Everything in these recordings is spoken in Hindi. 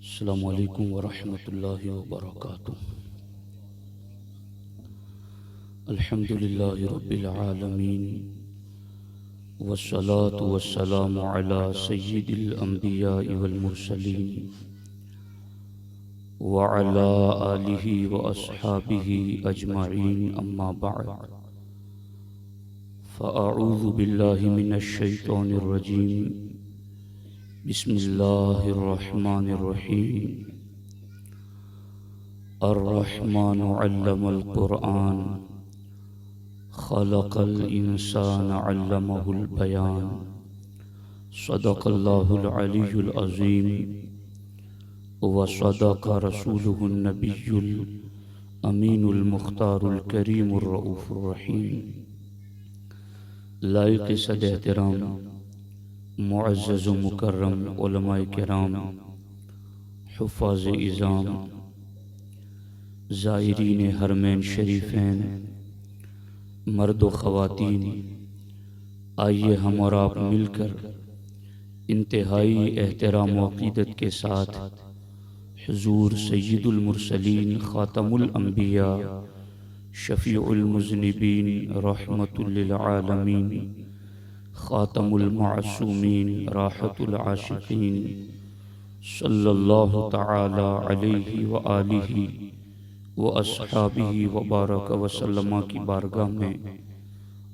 अस्सलामु अलैकुम वरहमतुल्लाहि वबरकातुह। अल्हम्दुलिल्लाहि रब्बिल आलमीन वस्सलातु वस्सलामु अला सय्यिदिल अंबियाइ वल मुरसलीन व अला आलिहि व अस्हाबिहि अजमईन अम्मा बअद। फ़अऊज़ु बिल्लाहि मिनश शैतानिर रजीम। बिस्मिल्लाहिर्रहमानिर्रहीम। अर्रहमानु अल्लमल क़ुरआन खलक़ल इंसान अल्लमहुल बयान। सदक़ल्लाहुल अलीयुल अज़ीम व सदक़ रसूलुहुन नबियुल अमीनुल मुख्तारुल करीमुर रऊफ़ुर रहीम। लायक़ सद एहतराम मुअज़्ज़ज़ व मुकर्रम उलमाए किराम, हुफ़्फ़ाज़ इज़ाम, ज़ाइरीन हरमैन शरीफ़ैन, मर्द व ख़वातीन, आइए हम और आप मिलकर इंतहाई एहतराम व अक़ीदत के साथ हुज़ूर सय्यिदुल मुरसलीन ख़ातमुल अंबिया शफ़ीउल मुज़निबीन रहमतुल लिल आलमीन ख़ातमुल मासूमीन राहतुल आशिक़ीन सल्लल्लाहु तआला अलैहि व आलिहि व अस्हाबिहि व बारक व सल्लमा की बारगाह में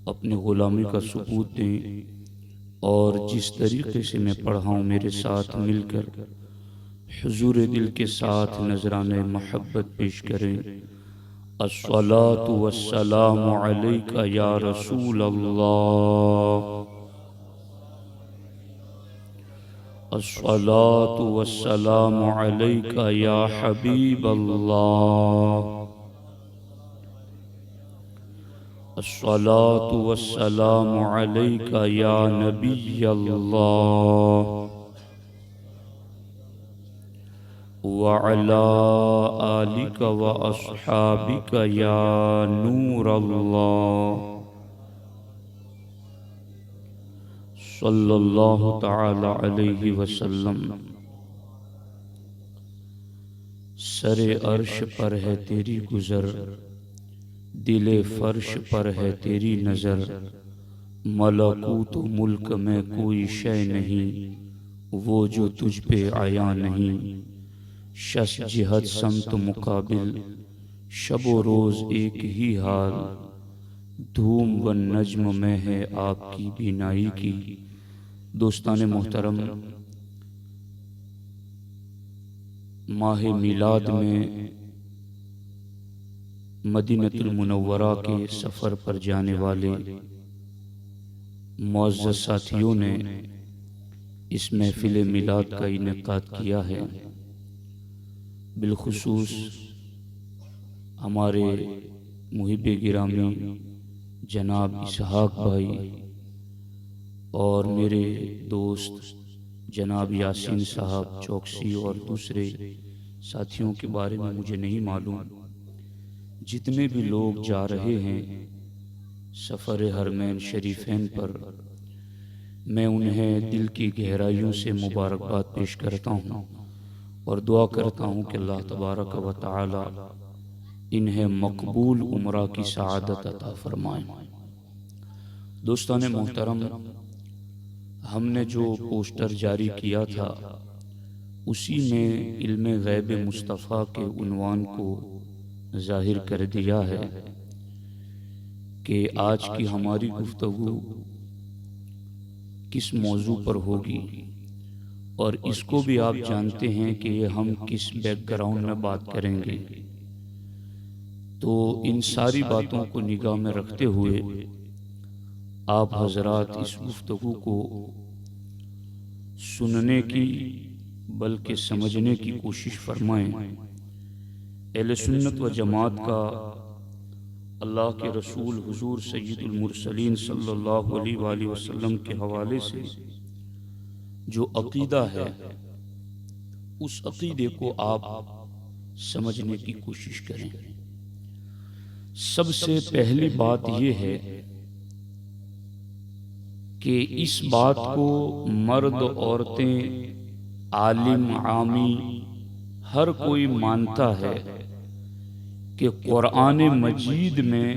अपनी ग़ुलामी का सबूत दें और जिस तरीक़े से मैं पढ़ा हूँ मेरे साथ मिलकर हुज़ूर दिल के साथ नजराने महब्बत पेश करें। अस्सलातु वस्सलामु अलैका या रसूल अल्लाह, अस्सलातु वस्सलामु अलैका या हबीब अल्लाह, अस्सलातु वस्सलामु अलैका या नबी अल्लाह व अला आलिका व अस्हाबिका या नूर अल्लाह सल्लल्लाहु तआला अलैहि वसल्लम। सरे अर्श पर है तेरी गुज़र, दिले फर्श पर है तेरी नज़र, मलकूत मुल्क में कोई शय नहीं वो जो तुझ पे आया नहीं। शश जिहद समत मुकाबिल शब व रोज़ एक ही हाल, धूम व नज्म में है आपकी बीनाई की। दोस्तान मोहतरम, माह मिलाद में मदीनतुल मुनव्वरा के सफ़र पर जाने वाले मुअज़्ज़ज़ साथियों ने इस महफ़िल मिलाद का इनेकाद किया है। बिलखुसूस हमारे मुहिब गिरामी जनाब इसहाक भाई और मेरे दोस्त जनाब यासीन साहब चौकसी और दूसरे साथियों के बारे में मुझे नहीं मालूम। जितने भी लोग जा रहे हैं सफ़र हरमैन शरीफैन पर, मैं उन्हें दिल की गहराइयों से मुबारकबाद पेश करता हूँ और दुआ करता हूँ कि अल्लाह तबारक व तआला इन्हें मकबूल उम्रा की सआदत अता फरमाएं। दोस्तान मोहतरम, हमने जो पोस्टर जारी किया था उसी में इल्म गैब मुस्तफ़ा के उन्वान को ज़ाहिर कर दिया है कि आज की हमारी गुफ्तगू किस मौजू पर होगी, और इसको भी आप जानते हैं कि हम किस बैकग्राउंड में बात करेंगे। तो इन सारी बातों को निगाह में रखते हुए आप हजरात इस गुफ्तगू को सुनने की बल्कि समझने की कोशिश फरमाएं। अहले सुन्नत व जमात का अल्लाह के रसूल हुजूर सय्यिदुल मुरसलीन सल्लल्लाहु अलैहि वसल्लम के हवाले से जो अक़ीदा है उस अक़ीदे को आप समझने की कोशिश करें। सबसे पहली बात यह है कि इस बात को मर्द औरतें, आलिम आमी, हर कोई मानता है कि कुरान मजीद में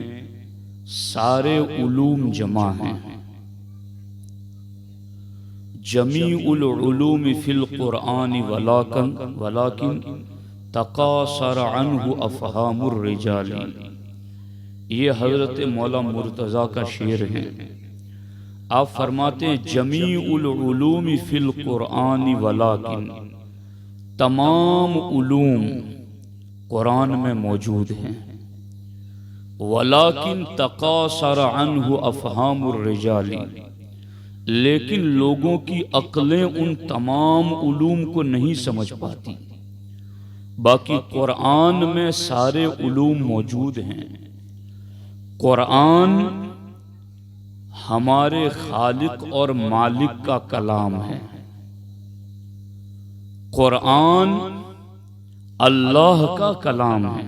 सारे उलूम जमा हैं। जमीउल उलूम फिल कुरान वलाकिन तकासर अन्हु अफहामुर रिजाली। ये हजरत मौला मुर्तज़ा का शेर है। आप फरमाते हैं जमीउल उलूम फिल कुरान वलाकिन, तमाम उलूम कुरान में मौजूद हैं। वलाकिन तकासर अन्हु अफहामुर रिजाली, लेकिन लोगों की अक्लें उन तमाम उलूम को नहीं समझ पाती। बाकी कुरान में सारे उलूम मौजूद हैं। कुरान हमारे खालिक और मालिक का कलाम है। कुरान अल्लाह का कलाम है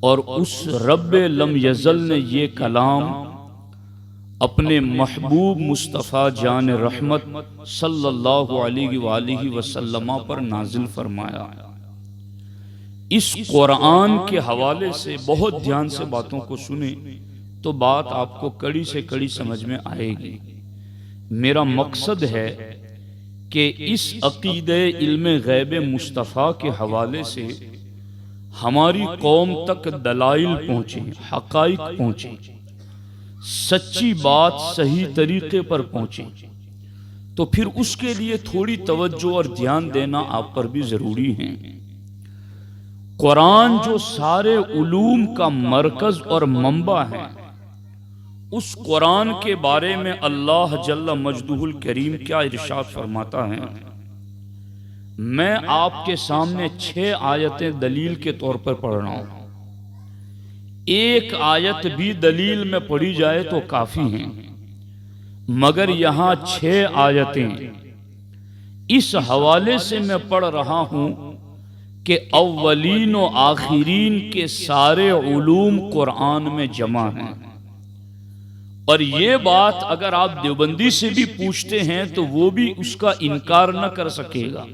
और उस रब्बे लम यज़ल ने ये कलाम अपने महबूब मुस्तफ़ा जान रहमत सल्लल्लाहु अलैहि वसल्लम पर नाजिल फरमाया। इस कुरान के हवाले से बहुत ध्यान से बातों को सुने तो बात आपको कड़ी से कड़ी समझ में आएगी। मेरा मकसद है कि इस अकीदे इल्म गैब मुस्तफ़ा के हवाले से हमारी कौम तक दलाइल पहुँचे, हक़ाइक़ पहुँचे, सच्ची बात सही तरीके पर पहुँचे। तो फिर उसके लिए थोड़ी तवज्जो और ध्यान देना आप पर भी ज़रूरी है। कुरान जो सारे उलूम का मरकज़ और मंबा है, उस कुरान के बारे में अल्लाह जल्ल मजदूहुल करीम क्या इरशाद फरमाता है। मैं आपके सामने 6 आयतें दलील के तौर पर पढ़ रहा हूं। एक आयत भी दलील में पढ़ी जाए तो काफी है, मगर यहां 6 आयतें इस हवाले से मैं पढ़ रहा हूं कि अव्वलीन और आखिरीन के सारे उलूम कुरान में जमा हैं। और ये बात अगर आप देवबंदी से भी पूछते हैं तो वो भी उसका इनकार न कर सकेगा।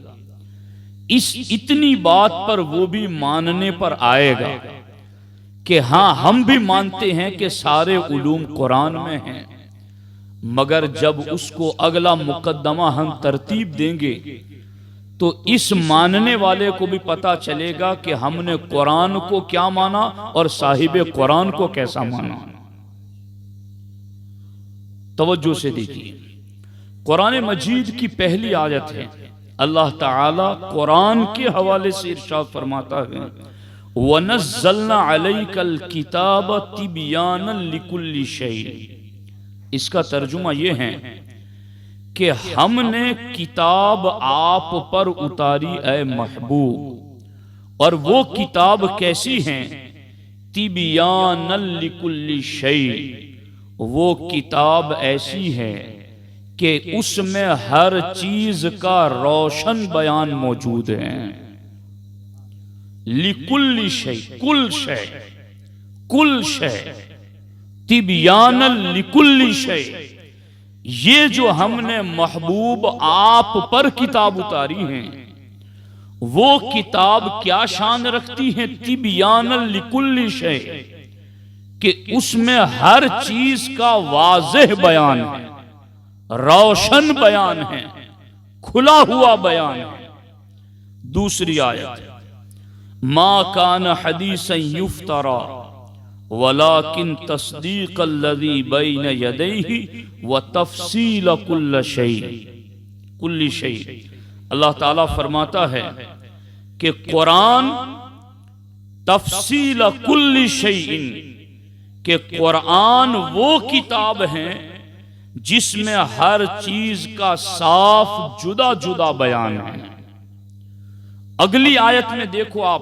इस इतनी बात पर वो भी मानने पर आएगा कि हाँ, हम भी मानते हैं कि सारे उलूम कुरान में हैं, मगर जब उसको अगला मुकद्दमा हम तरतीब देंगे तो इस मानने वाले को भी पता चलेगा कि हमने कुरान को क्या माना और साहिब कुरान को कैसा माना। तवज्जो से देखिए, कुरान मजीद की पहली आयत है। अल्लाह ताला कुरान के हवाले से इरशाद फरमाता है, वनज़्ज़लना अलैकल किताब तिबयानन लिकुल्लि शै। इसका तर्जुमा यह है कि हमने किताब आप पर उतारी ए महबूब, और वो किताब कैसी है, तिबयानन लिकुल्लि शै। वो किताब ऐसी है कि उसमें हर चीज का रोशन बयान मौजूद है। लिकुल्लि शै, कुल शै, कुल शै, तिबयानन लिकुल्लि शै। ये जो हमने महबूब आप पर किताब उतारी है, वो किताब क्या शान रखती है, तिबयानन लिकुल्लि शै, कि उसमें हर चीज का वाज़ेह बयान है, रोशन बयान है, खुला हुआ बयान है। दूसरी आयत, मा कान हदीसन युफ्तरा वलाकिन तस्दीक अल्लज़ी बैन यदैहि व तफसील कुल्ली शै। अल्लाह ताला फरमाता है कि कुरान तफसील कुल्ली शैइन, कि कुरान वो किताब है जिसमें हर चीज का साफ जुदा जुदा बयान है। अगली आयत में देखो आप,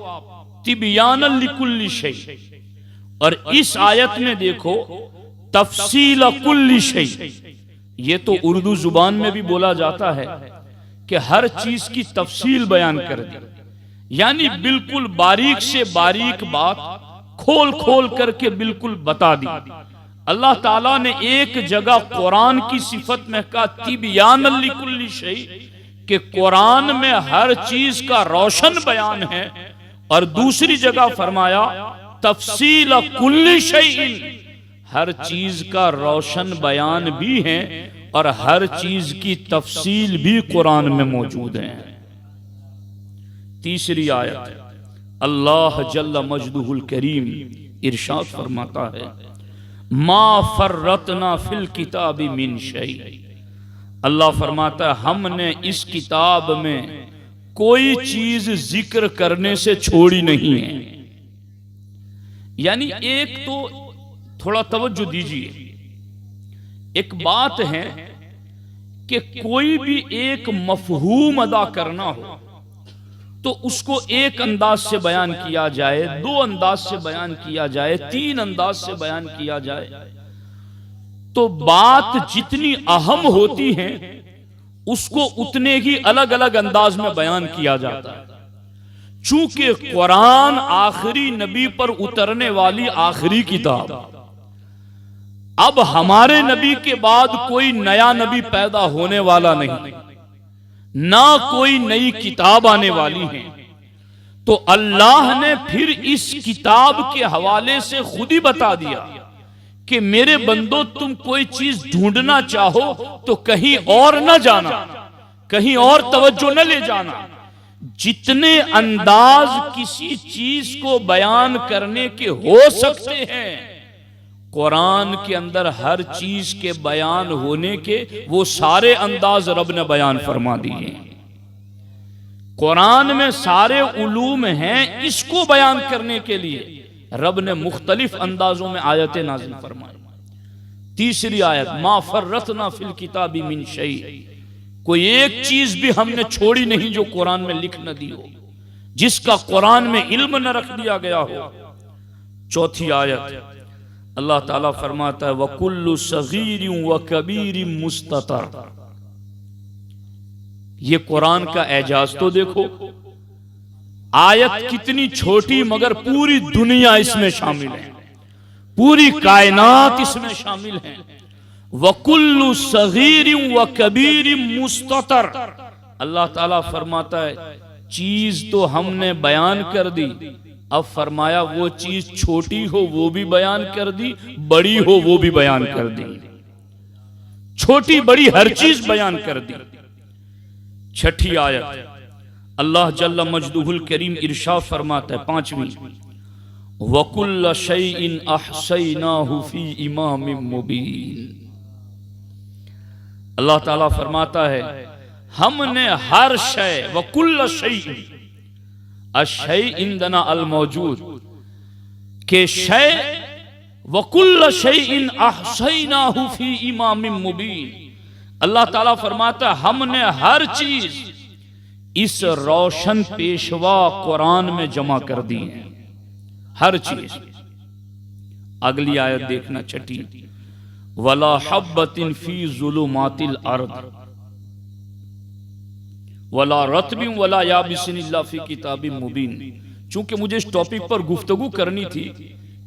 तिबयानन लिकुल्लि शै, और इस आयत में देखो तफसील कुल्ली शै। ये तो उर्दू जुबान में भी बोला जाता है कि हर चीज की तफसील बयान कर दी, यानी बिल्कुल बारीक से बारीक बात खोल खोल करके बिल्कुल बता दी। अल्लाह ताला ने एक जगह कुरान की सिफत में कहा तिबयानन लिकुल्लि शै, कि कुरान में हर चीज का रोशन बयान है, और दूसरी जगह फरमाया तफसील कुल्ली शैइन, हर चीज का रोशन बयान भी है और हर चीज की तफसील भी कुरान में मौजूद है। तीसरी आयत, अल्लाह जल्ल मजदुहुल करीम इरशाद फरमाता है, मा फर्रतना फिल किताबी मिन शै, अल्लाह फरमाता है हमने इस किताब में कोई चीज जिक्र करने से छोड़ी नहीं है। यानी एक तो थोड़ा तवज्जो दीजिए, एक बात है कि कोई भी एक मफहूम अदा करना हो तो उसको एक अंदाज से बयान किया जाए, दो अंदाज से बयान किया जाए, तीन अंदाज से बयान किया जाए, तो बात जितनी अहम होती है उसको उतने ही अलग अलग अंदाज में बयान किया जाता है। चूंकि कुरान आखिरी नबी पर उतरने वाली आखिरी किताब, अब हमारे नबी के बाद कोई नया नबी पैदा होने वाला नहीं, ना कोई नई किताब आने वाली है, तो अल्लाह ने फिर इस किताब के हवाले से खुद ही बता दिया कि मेरे बंदो तुम कोई चीज ढूंढना चाहो तो कहीं और न जाना, कहीं और तवज्जो न ले जाना। जितने अंदाज किसी चीज को बयान करने के हो सकते हैं, कुरान के अंदर हर चीज के बयान होने के वो सारे अंदाज रब ने बयान फरमा दिए। कुरान में सारे उलूम हैं, इसको बयान करने के लिए रब ने मुख्तलिफ अंदाजों में आयतें नाज़िल फरमाई। तीसरी आयत, मा फर्रतना फिल किताबी मिन शै, कोई एक चीज भी हमने छोड़ी नहीं जो कुरान में लिख न दी हो, जिसका कुरान में इल्म न रख दिया गया हो। चौथी आयत, अल्लाह ताला फरमाता है वकुल्लु सगीरिन व कबीरिन मुस्ततर। ये कुरान का एजाज तो देखो, आयत कितनी छोटी मगर पूरी दुनिया इसमें शामिल है, पूरी कायनात इसमें शामिल है। वकुल्लु सगीरिन व कबीरिन मुस्ततर, अल्लाह ताला फरमाता है चीज तो हमने बयान कर दी, अब फरमाया वो चीज छोटी हो वो भी बयान कर दी, बड़ी हो वो भी बयान कर दी, छोटी बड़ी हर चीज बयान कर दी। छठी आयत, अल्लाह जल्ल मजदुहुल करीम इरशाद फरमाता है, पांचवी, वकुल्ल शैइन अहसैनाहु फी इमामिम मुबीन। अल्लाह ताला फरमाता है हमने हर शय, वकुल्ल शैइन, अशै इंदना अल मौजूद के शय, वकुल्ल शैइन अहसैनाहु फी इमामिम मुबीन। अल्लाह ताला फरमाता है हमने हर चीज इस रोशन पेशवा कुरान में जमा कर दी है, हर चीज। अगली आयत देखना, छठी, वला हब्बतिन फी ज़ुलुमातिल अर्द वला रत्बिन वला याबिसिन इल्ला फी किताबिम मुबीन। चूंकि मुझे इस टॉपिक पर गुफ्तगू करनी थी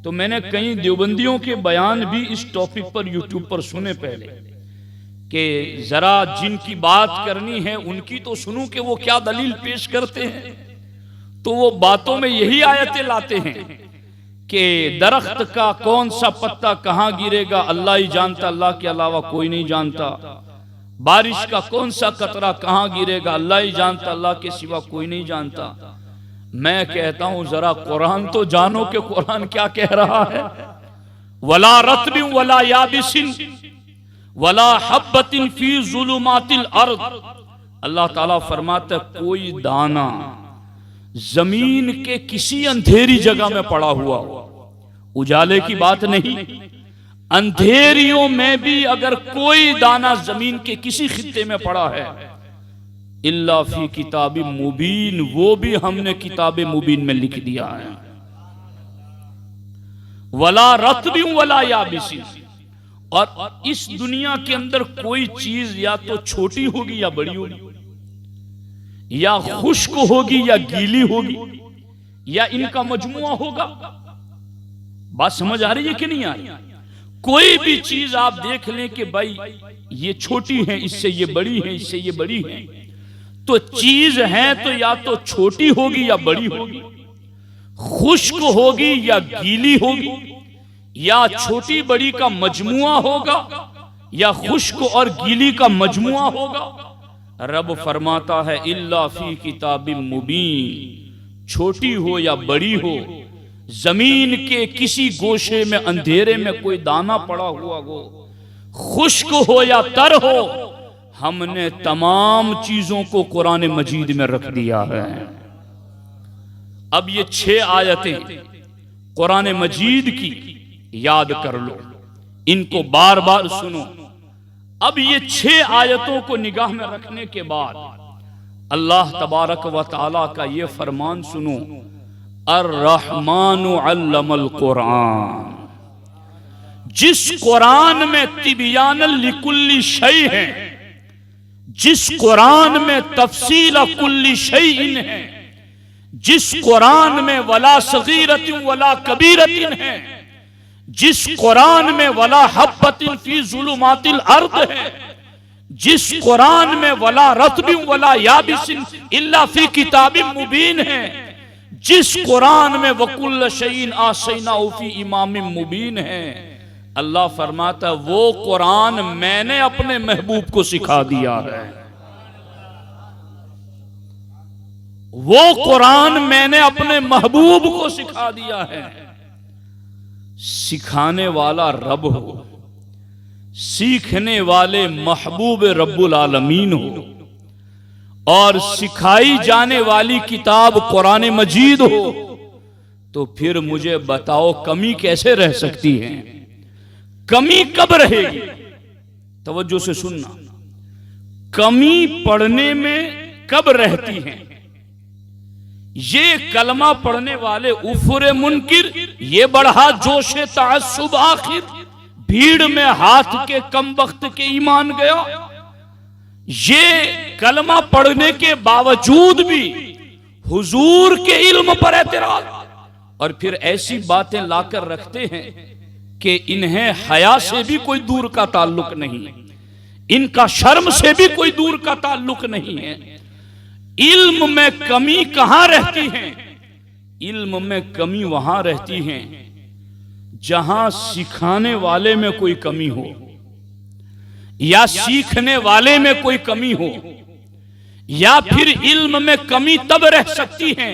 तो मैंने कई देवबंदियों के बयान भी इस टॉपिक पर यूट्यूब पर सुने पहले, कि जरा जिनकी बात करनी है उनकी तो सुनूं कि वो क्या दलील पेश करते हैं। तो वो बातों में यही आयतें लाते हैं कि दरख्त का कौन सा पत्ता कहां गिरेगा अल्लाह ही जानता, अल्लाह के अलावा कोई नहीं जानता। बारिश का कौन सा कतरा कहां गिरेगा अल्लाह ही जानता, अल्लाह के सिवा कोई नहीं जानता। मैं कहता हूं जरा कुरान तो जानो कि कुरान क्या कह रहा है। वला रत्बिन वला याबिसिन वला हब्बतिन फी ज़ुलुमातिल अर्द, अल्लाह ताला फरमाता है कोई दाना जमीन के किसी अंधेरी जगह में पड़ा हुआ, उजाले की बात नहीं, अंधेरियों में भी अगर कोई दाना जमीन के किसी खित्ते में पड़ा है, इल्ला फी किताबी मुबीन, वो भी हमने किताबे मुबीन में लिख दिया है। वला रत्बिन वला याबिसिन, और इस दुनिया के अंदर कोई चीज या तो छोटी होगी या बड़ी होगी, या खुश्क होगी या गीली होगी, या इनका मजमुआ होगा। बात समझ आ रही है कि नहीं आ रही? कोई भी चीज आप देख लें कि भाई ये छोटी है, इससे ये बड़ी है, इससे ये बड़ी है, तो चीज है तो या तो छोटी होगी या बड़ी होगी, खुश्क होगी या गीली होगी, या छोटी बड़ी का मजमुआ होगा या खुश्क और गीली का मजमुआ होगा। रब फरमाता है इल्ला फी किताबिम मुबीन, छोटी हो या बड़ी हो, जमीन के किसी गोशे में अंधेरे में कोई दाना पड़ा हुआ हो, खुश्क हो या तर हो, हमने तमाम चीजों को कुरान मजीद में रख दिया है। अब ये 6 आयतें कुरान मजीद की याद कर लो, इनको बार बार सुनो। अब ये 6 आयतों को निगाह में रखने के बाद अल्लाह तबारक व तआला का ये फरमान सुनो, अर्रहमानु अल्लमल कुरान। जिस कुरान में तिबियानल लिकुल्ली शै है, जिस कुरान में तफसील कुल्ली शैइन है, जिस कुरान में वला सगीरतिन वला कबीरतिन है, जिस कुरान में वला हब्बतिन फी ज़ुलुमातिल अर्द है, जिस कुरान में वला रत्बिन वला याबिसिन इल्ला फी किताबिम मुबीन है, जिस कुरान में वकुल्ल शैइन आसैनाहु फी इमामिम मुबीन है, अल्लाह फरमाता वो कुरान मैंने अपने महबूब को सिखा दिया है। वो कुरान मैंने अपने महबूब को सिखा दिया है। सिखाने वाला रब हो, सीखने वाले महबूब रब्बुल आलमीन हो, और सिखाई जाने वाली किताब कुरान मजीद हो, तो फिर मुझे बताओ कमी कैसे रह सकती है? कमी कब रहेगी? तवज्जो से सुनना, कमी पढ़ने में कब रहती है? ये कलमा पढ़ने वाले उफुर मुनकिर, ये बढ़ा जोशे तासुब आखिर, भीड़ में हाथ के कम वक्त के ईमान गया। ये कलमा पढ़ने के बावजूद भी हुजूर के इल्म पर एतराज, और फिर ऐसी बातें लाकर रखते हैं कि इन्हें हया से भी कोई दूर का ताल्लुक नहीं, इनका शर्म से भी कोई दूर का ताल्लुक नहीं है। इल्म में कमी कहां रहती है? इल्म में कमी वहां रहती है जहां सिखाने वाले में कोई कमी हो या सीखने वाले में कोई कमी हो, या फिर इल्म में कमी तब रह सकती है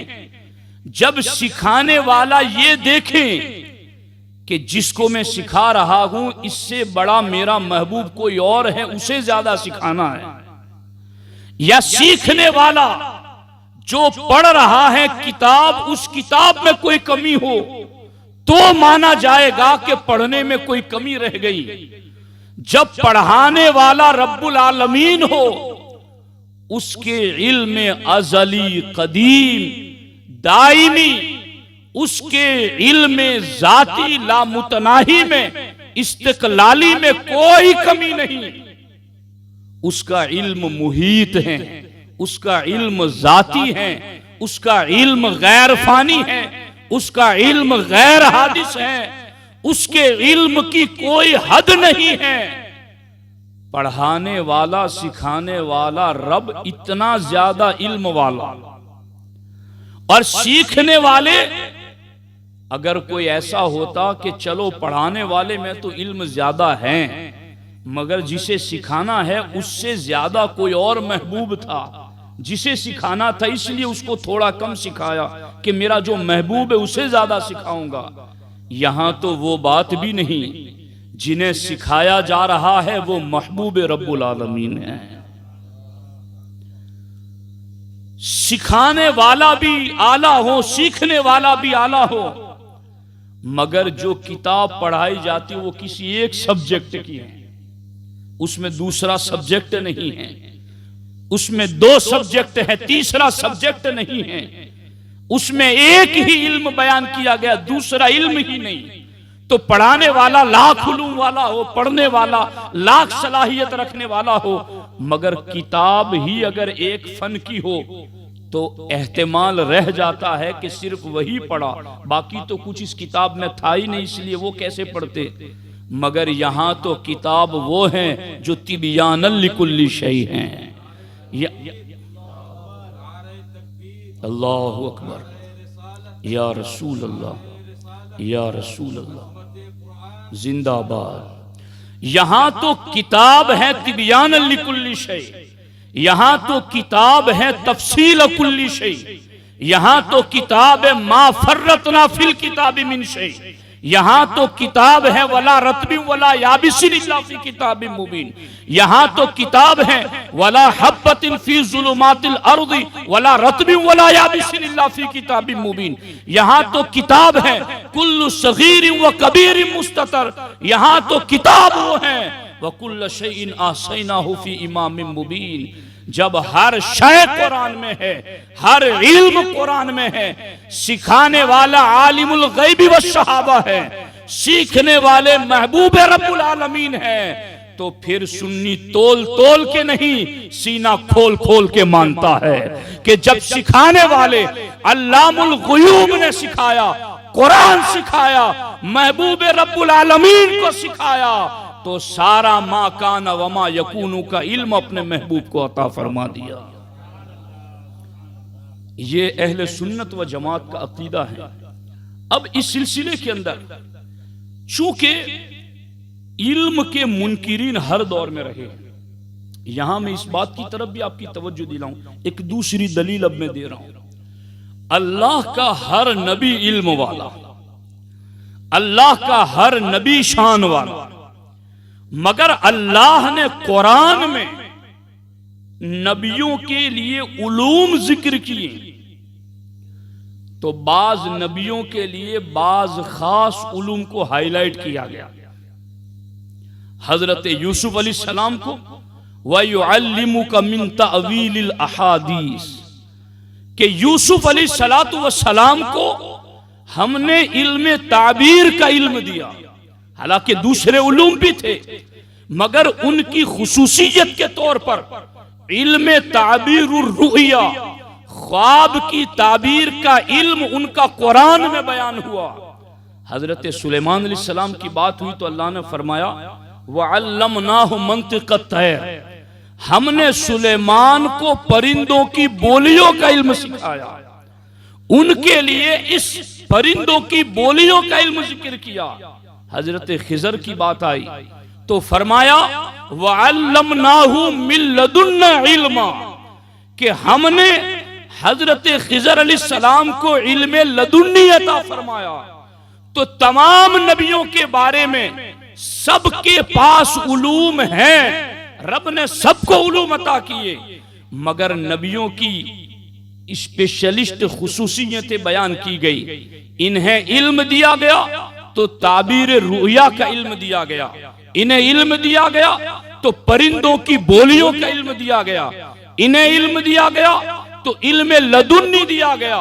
जब सिखाने वाला ये देखे कि जिसको मैं सिखा रहा हूं इससे बड़ा मेरा महबूब कोई और है, उसे ज्यादा सिखाना है। या सीखने वाला जो पढ़ रहा है किताब, उस किताब में कोई कमी हो तो माना जाएगा कि पढ़ने में कोई कमी रह गई। जब पढ़ाने वाला रब्बुल आलमीन हो, उसके इल्म अजली कदीम दाइमी, उसके इल्म जाती लामुतनाही में इस्तिकलाली में कोई कमी नहीं। उसका इल्म मुहीत है, उसका इल्म जाती है, उसका इल्म गैर फानी है, उसका इल्म गैर हादिस है, उसके इल्म की कोई हद नहीं है। पढ़ाने वाला सिखाने वाला रब इतना ज्यादा इल्म वाला, और सीखने वाले, अगर कोई ऐसा होता कि चलो पढ़ाने वाले में तो इल्म ज्यादा है मगर जिसे सिखाना है उससे ज्यादा कोई और महबूब था, जिसे सिखाना था इसलिए उसको थोड़ा कम सिखाया कि मेरा जो महबूब है उसे ज्यादा सिखाऊंगा। यहां तो वो बात भी नहीं, जिन्हें सिखाया जा रहा है वो महबूब रब्बुल आलमीन है। सिखाने वाला भी आला हो, सीखने वाला भी आला हो, मगर जो किताब पढ़ाई जाती वो किसी एक सब्जेक्ट की है, उसमें दूसरा सब्जेक्ट नहीं है, उसमें 2 सब्जेक्ट है, तीसरा सब्जेक्ट नहीं है, उसमें एक ही इल्म बयान किया गया, दूसरा इल्म ही नहीं। तो पढ़ाने वाला लाख उलूम वाला हो, पढ़ने वाला लाख सलाहियत रखने वाला हो, मगर किताब ही अगर एक फन की हो तो एहतिमाल रह जाता है कि सिर्फ वही पढ़ा, बाकी तो कुछ इस किताब में था ही नहीं, इसलिए वो कैसे पढ़ते। मगर यहां तो किताब वो है जो तिबियानल लिकुल्ली शै है। अल्लाहु अकबर। या रसूल अल्लाह, या रसूल अल्लाह, जिंदाबाद। यहाँ तो किताब है तिबयान लिकुल्ली शै, यहाँ तो किताब है तफसील कुल्ली शै, यहाँ तो किताब है मा फर्रतना फिल किताबि मिन शै, यहाँ तो किताब है वला रत्बिन वला याबिसिन इल्ला फी किताबिन मुबीन, यहाँ तो किताब है वला हब्बतिन फी ज़ुलुमातिल अर्दि वला रत्बिन वला याबिसिन इल्ला फी किताबिन मुबीन, यहाँ तो किताब है कुल्लु सगीरिन व कबीरिन मुस्ततर, यहाँ तो किताब वो है व कुल्लु शैइन ahsaynahu फी इमामिन मुबीन। जब हर शय कुरान में है, हर इल्म कुरान में है, सिखाने वाला आलिमुल गैबी व शहाबा है, सीखने वाले महबूब रब्बुल आलमीन है, तो फिर सुन्नी तोल तोल के नहीं सीना खोल खोल के मानता है कि जब सिखाने वाले अल्लामुल गुयूब ने सिखाया, कुरान सिखाया, महबूब रब्बुल आलमीन को सिखाया, तो सारा मा काना वमा यकूनु का इल्म अपने महबूब को अता फरमा दिया। ये अहले सुन्नत व जमात का अकीदा है। अब इस सिलसिले के अंदर चूंकि इल्म के मुनकिरीन हर दौर में रहे, यहां मैं इस बात की तरफ भी आपकी तवज्जो दिलाऊं, एक दूसरी दलील अब मैं दे रहा हूं। अल्लाह का हर नबी इल्म वाला, अल्लाह का हर नबी शान वाला, मगर अल्लाह ने कुरान में नबियों के लिए उलूम जिक्र किए, तो बाज नबियों के लिए बाज खास उलूम को हाईलाइट किया गया। हजरत यूसुफ अलैहिस्सलाम को वयुअल्लिमुका मिन तावीलिल अहादीस, कि यूसुफ अलैहिस्सलातु वस्सलाम को हमने इल्म ताबीर का इल्म दिया। हालांकि दूसरे उलूम भी थे, मगर उनकी खुसूसियत के तौर पर इल्म ताबीरुर रुया, ख्वाब की ताबीर का इल्म उनका कुरान में बयान हुआ। हजरत सुलेमान अलैहिस्सलाम की बात हुई तो अल्लाह ने फरमाया वअल्लमनाहु मंतिक़त तैर, हमने सुलेमान को परिंदों की बोलियों का इल्म सिखाया। उनके लिए इस परिंदों की बोलियों का इल्म जिक्र किया। हजरत खिजर की बात आई तो फरमाया वअल्लमनाहु मिन लदुन्ना इल्मा, कि हमने हजरत खिजर अलैहिस्सलाम को इल्म लदुन्नी अता फरमाया। तो तमाम नबियों के बारे में सबके पास उलूम है, रब ने सबको उलूम अता किए, मगर नबियों की स्पेशलिस्ट खुसूसियतें बयान की गई। इन्हें इल्म दिया गया तो ताबीर रुया का इल्म दिया गया, इन्हें इल्म दिया गया तो परिंदों की बोलियों का इल्म दिया गया, इन्हें इल्म दिया गया तो इल्म लदुन्नी दिया गया।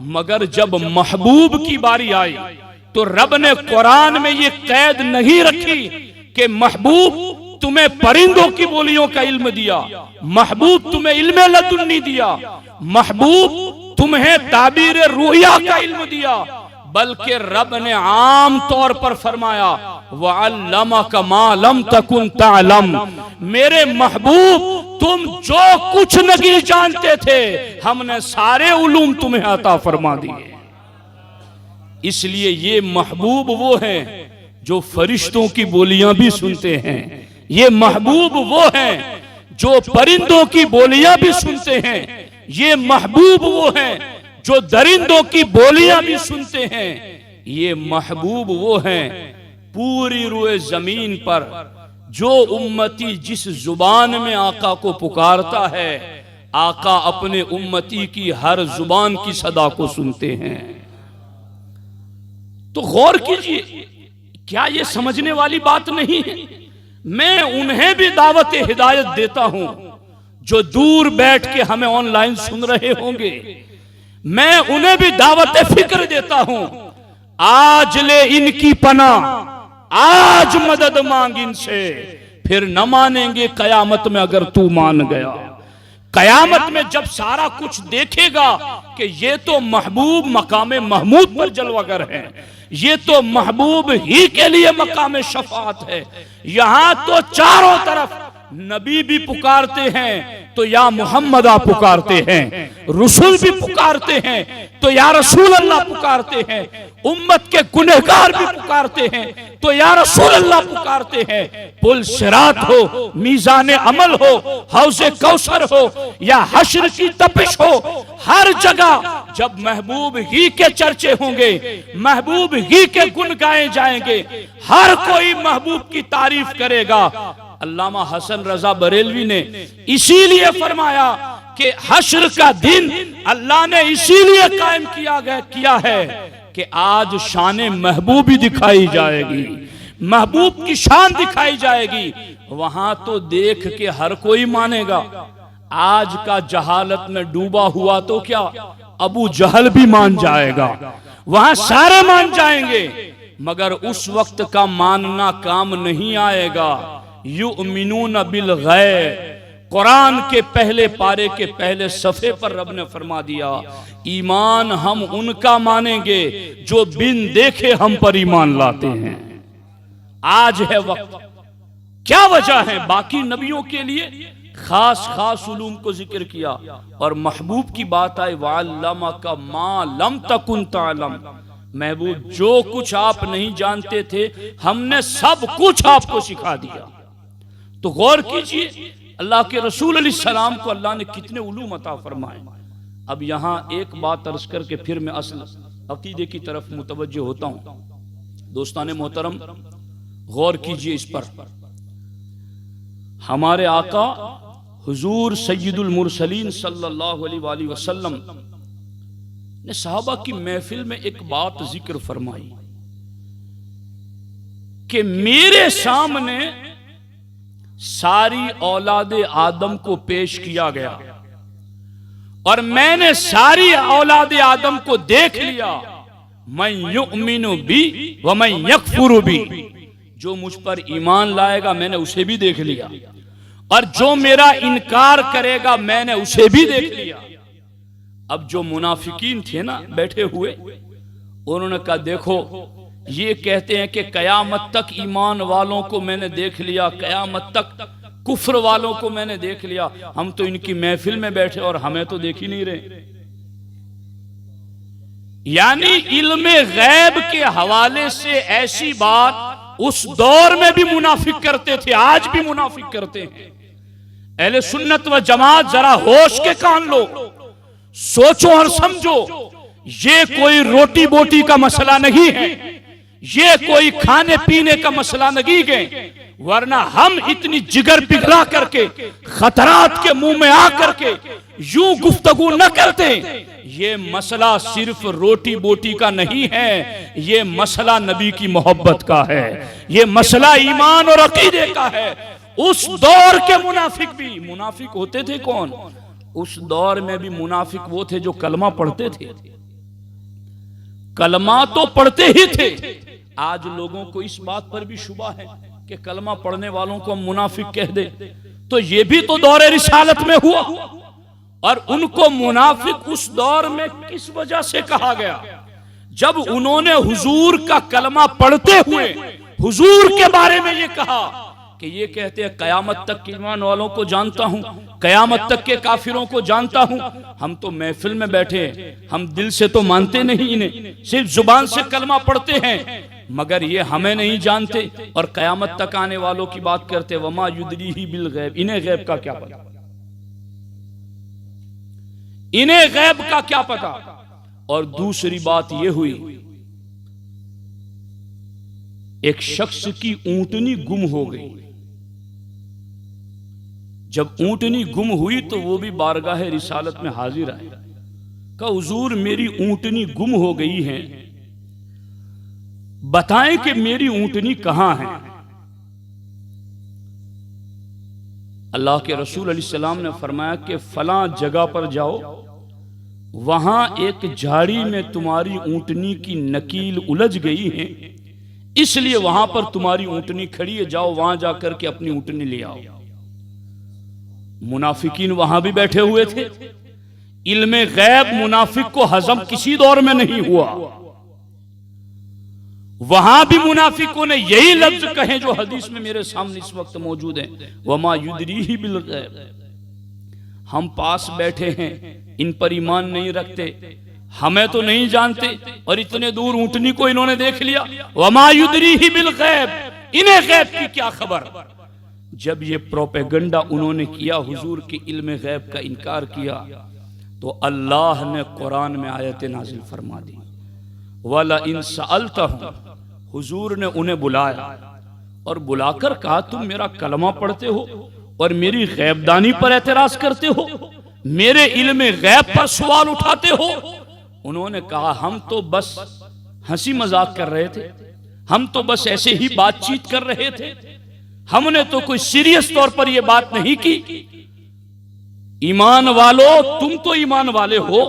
मगर जब महबूब की बारी आई तो रब ने कुरान में ये कैद नहीं रखी कि महबूब तुम्हें परिंदों की बोलियों का इल्म दिया, महबूब तुम्हें इल्म लदुन्नी दिया, महबूब तुम्हें ताबीर रुया का इल्म दिया, बल्कि रब ने आम तौर पर फरमाया वअल्लमका मा लम तकुन तअलम, मेरे महबूब तुम जो कुछ नहीं जानते थे हमने सारे उलूम तुम्हें अता फरमा दिए। इसलिए ये महबूब वो हैं जो फरिश्तों की बोलियां भी सुनते हैं, ये महबूब वो हैं जो परिंदों की बोलियां भी सुनते हैं, ये महबूब वो हैं जो दरिंदों की बोलियां भी सुनते हैं, ये महबूब वो हैं पूरी रुए जमीन पर जो उम्मती जिस जुबान में आका को पुकारता है, आका अपने उम्मती की हर जुबान की सदा को सुनते हैं। तो गौर कीजिए, क्या ये समझने वाली बात नहीं है? मैं उन्हें भी दावत हिदायत देता हूं जो दूर बैठ के हमें ऑनलाइन सुन रहे होंगे, मैं उन्हें भी दावत फिक्र देता हूं। आज ले इनकी पना, आज मदद मांग इनसे, फिर न मानेंगे कयामत में अगर तू मान गया। कयामत में जब सारा कुछ देखेगा कि ये तो महबूब मकामे महमूद पर जलवागर है, ये तो महबूब ही के लिए मकामे शफात है, यहां तो चारों तरफ नबी भी पुकारते हैं तो या मोहम्मद आप पुकारते हैं, रसूल भी पुकारते हैं तो या रसूल अल्लाह पुकारते हैं, उम्मत के गुनहगार भी पुकारते हैं तो या रसूल अल्लाह पुकारते हैं। पुल सिरात हो, मीज़ान अमल हो, हौज़े कौसर हो या हश्र की तपिश हो, हर जगह जब महबूब ही के चर्चे होंगे, महबूब ही के गुण गाए जाएंगे, हर कोई महबूब की तारीफ करेगा। अल्लामा हसन रजा बरेलवी ने इसीलिए फरमाया कि हश्र का दिन अल्लाह ने इसीलिए कायम किया है कि आज शान महबूब ही दिखाई जाएगी, महबूब की शान दिखाई जाएगी। वहां तो देख के हर कोई मानेगा। आज का जहालत में डूबा हुआ तो क्या, अबू जहल भी मान जाएगा, वहां सारे मान जाएंगे, मगर उस वक्त का मानना काम नहीं आएगा। युमिनून बिल गैब, कुरान के पहले पारे के पहले सफे पर रब ने फरमा दिया, ईमान हम उनका मानेंगे जो बिन देखे हम पर ईमान लाते हैं। आज है वक्त। क्या वजह है? बाकी नबियों के लिए खास खास उलूम को जिक्र किया और महबूब की बात आई, वअल्लमा का मा लम तकुन तालम। महबूब जो कुछ आप नहीं जानते थे हमने सब कुछ आपको सिखा दिया। तो गौर कीजिए अल्लाह के रसूल अलैहि सलाम को अल्लाह ने कितने उलूम अता फरमाए। अब यहां एक बात अर्ज करके फिर मैं असल अकीदे की तरफ मुतवज्जो होता हूं। दोस्ताने मोहतरम, गौर कीजिए इस पर। हमारे आका हुजूर सय्यदुल मुरसलीन सल्लल्लाहु अलैहि वसल्लम ने सहाबा की महफिल में एक बात जिक्र फरमाई कि मेरे सामने सारी औलादे आदम को पेश किया गया और मैंने सारी औलादे आदम को देख लिया। मैं युमिनु बी व मैं यकफुरु बी, जो मुझ पर ईमान लाएगा मैंने उसे भी देख लिया और जो मेरा इनकार करेगा मैंने उसे भी देख लिया। अब जो मुनाफिकीन थे ना बैठे हुए, उन्होंने कहा देखो ये कहते हैं कि कयामत तक ईमान वालों को मैंने देख लिया, कयामत तक कुफ्र वालों को मैंने देख लिया, हम तो इनकी महफिल में बैठे और हमें तो देख ही नहीं रहे। यानी इल्मे गैब के हवाले से ऐसी बात उस दौर में भी मुनाफिक करते थे, आज भी मुनाफिक करते हैं। अहले सुन्नत व जमात जरा होश के कान लो, सोचो और समझो, ये कोई रोटी बोटी का मसला नहीं है, ये कोई खाने पीने का मसला नहीं है, वरना हम इतनी जिगर पिघला करके खतरात के मुंह में आ करके यूं गुफ्तगू न करते। ये मसला सिर्फ रोटी बोटी का नहीं है, ये मसला नबी की मोहब्बत का है, ये मसला ईमान और अकीदे का है। उस दौर के मुनाफिक भी, मुनाफिक होते थे कौन? उस दौर में भी मुनाफिक वो थे जो कलमा पढ़ते थे, कलमा तो पढ़ते ही थे। आज लोगों को इस बात पर भी शुबा है कि कलमा पढ़ने वालों को हम मुनाफिक कह दे, तो ये भी तो दौरे रिसालत में हुआ। और उनको मुनाफिक उस दौर में किस वजह से कहा गया? जब उन्होंने हुजूर का कलमा पढ़ते हुए हुजूर के बारे में ये कहा कि ये कहते हैं कयामत तक के ईमान वालों को जानता हूं, कयामत तक के काफिरों को जानता हूं। हम तो महफिल में बैठे हैं, हम दिल से तो मानते नहीं इन्हें, सिर्फ जुबान से कलमा पढ़ते हैं, मगर ये हमें नहीं जानते और कयामत तक आने वालों की बात करते। वमा युदरीही बिल गैब, इन्हें गैब का क्या पता, इन्हें गैब का क्या पता। और दूसरी बात यह हुई, एक शख्स की ऊंटनी गुम हो गई। जब ऊंटनी गुम हुई तो वो भी बारगाह रिसालत में हाजिर आए, कहा हुजूर मेरी ऊंटनी गुम हो गई है, बताएं कि मेरी ऊंटनी कहां है। अल्लाह के रसूल अलैहिस्सलाम ने फरमाया कि फलां जगह पर जाओ, वहां एक झाड़ी में तुम्हारी ऊंटनी की नकील उलझ गई है, इसलिए वहां पर तुम्हारी ऊंटनी खड़ी है, जाओ वहां जाकर के अपनी ऊंटनी ले आओ। मुनाफिकीन वहां भी बैठे हुए थे। इल्मे गैब मुनाफिक को हजम किसी दौर में नहीं हुआ। वहां भी मुनाफिकों ने यही लफ्ज कहे जो हदीस में मेरे सामने इस वक्त मौजूद है, वमा युदरीही बिल गैब। हम पास बैठे हैं, इन पर ईमान नहीं रखते, हमें तो नहीं जानते, और इतने दूर ऊंटनी को इन्होंने देख लिया। वमा युदरीही बिल गैब, इन्हें गैब की क्या खबर। जब ये प्रोपेगेंडा उन्होंने किया, हुजूर के इल्म गैब का इनकार किया, तो अल्लाह ने कुरान में आयत नाजिल फरमा दी, वला इन सअलतहुम, हुजूर ने उन्हें बुलाया और बुलाकर कहा तुम मेरा कलमा पढ़ते हो और मेरी गैबदानी पर एतराज करते हो, मेरे इल्म गैब पर सवाल उठाते हो। उन्होंने कहा हम तो बस हंसी मजाक कर रहे थे, हम तो बस ऐसे ही बातचीत कर रहे थे, हमने तो कोई सीरियस तौर पर यह बात नहीं की। ईमान वालों, तुम तो ईमान वाले हो,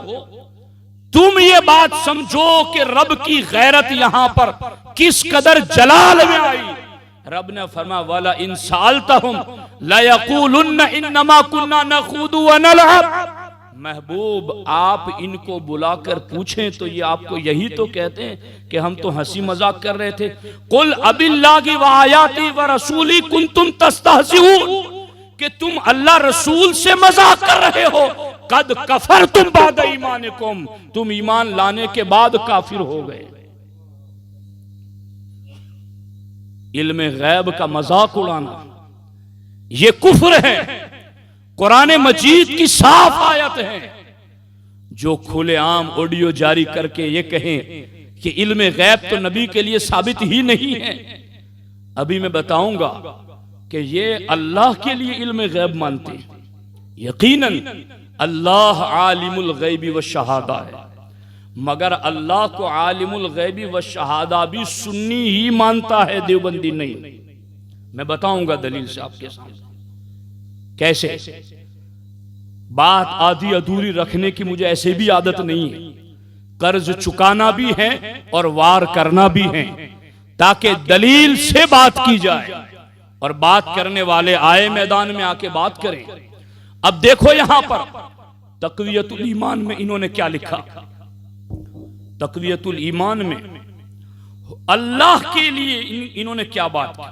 तुम ये बात समझो कि रब की गैरत यहां पर किस कदर जलाल में आई। रब ने फरमा वाला इन सालतहुम ला यक़ूलुन्ना इन्नमा कुन्ना नख़ूदु व नलअब। महबूब आप इनको बुलाकर पूछें तो ये आपको यही तो कहते हैं कि हम तो हंसी मजाक कर रहे थे। कुल अबिल्लाहि व आयाति व रसूली कुंतुम तस्तहज़िऊन, कि तुम अल्लाह रसूल से मजाक कर रहे हो। कद कफरतुम बाद ईमानिकुम, तुम ईमान लाने के बाद काफिर हो गए। इल्म गैब का मजाक उड़ाना ये कुफ्र है। कुरान मजीद की साफ आयत है, जो खुलेआम ऑडियो जारी करके ये कहें कि इल्म गैब तो नबी के लिए साबित ही नहीं है। अभी मैं बताऊंगा कि ये अल्लाह के लिए इल्म गैब मानते हैं। यकीनन अल्लाह आलिमुल गैबी व शहादा है, मगर अल्लाह को आलिमुल गैबी व शहादा भी सुन्नी ही मानता है, देवबंदी नहीं। मैं बताऊंगा दलील से आपके सामने कैसे। बात आधी अधूरी रखने की मुझे ऐसे भी आदत नहीं है, कर्ज चुकाना भी है और वार करना भी है, ताकि दलील से बात की जाए और बात करने वाले आए मैदान में आके बात करें। अब देखो यहां पर तक़वियतुल ईमान में इन्होंने क्या लिखा। तक़वियतुल ईमान में अल्लाह के लिए इन्होंने क्या बात की।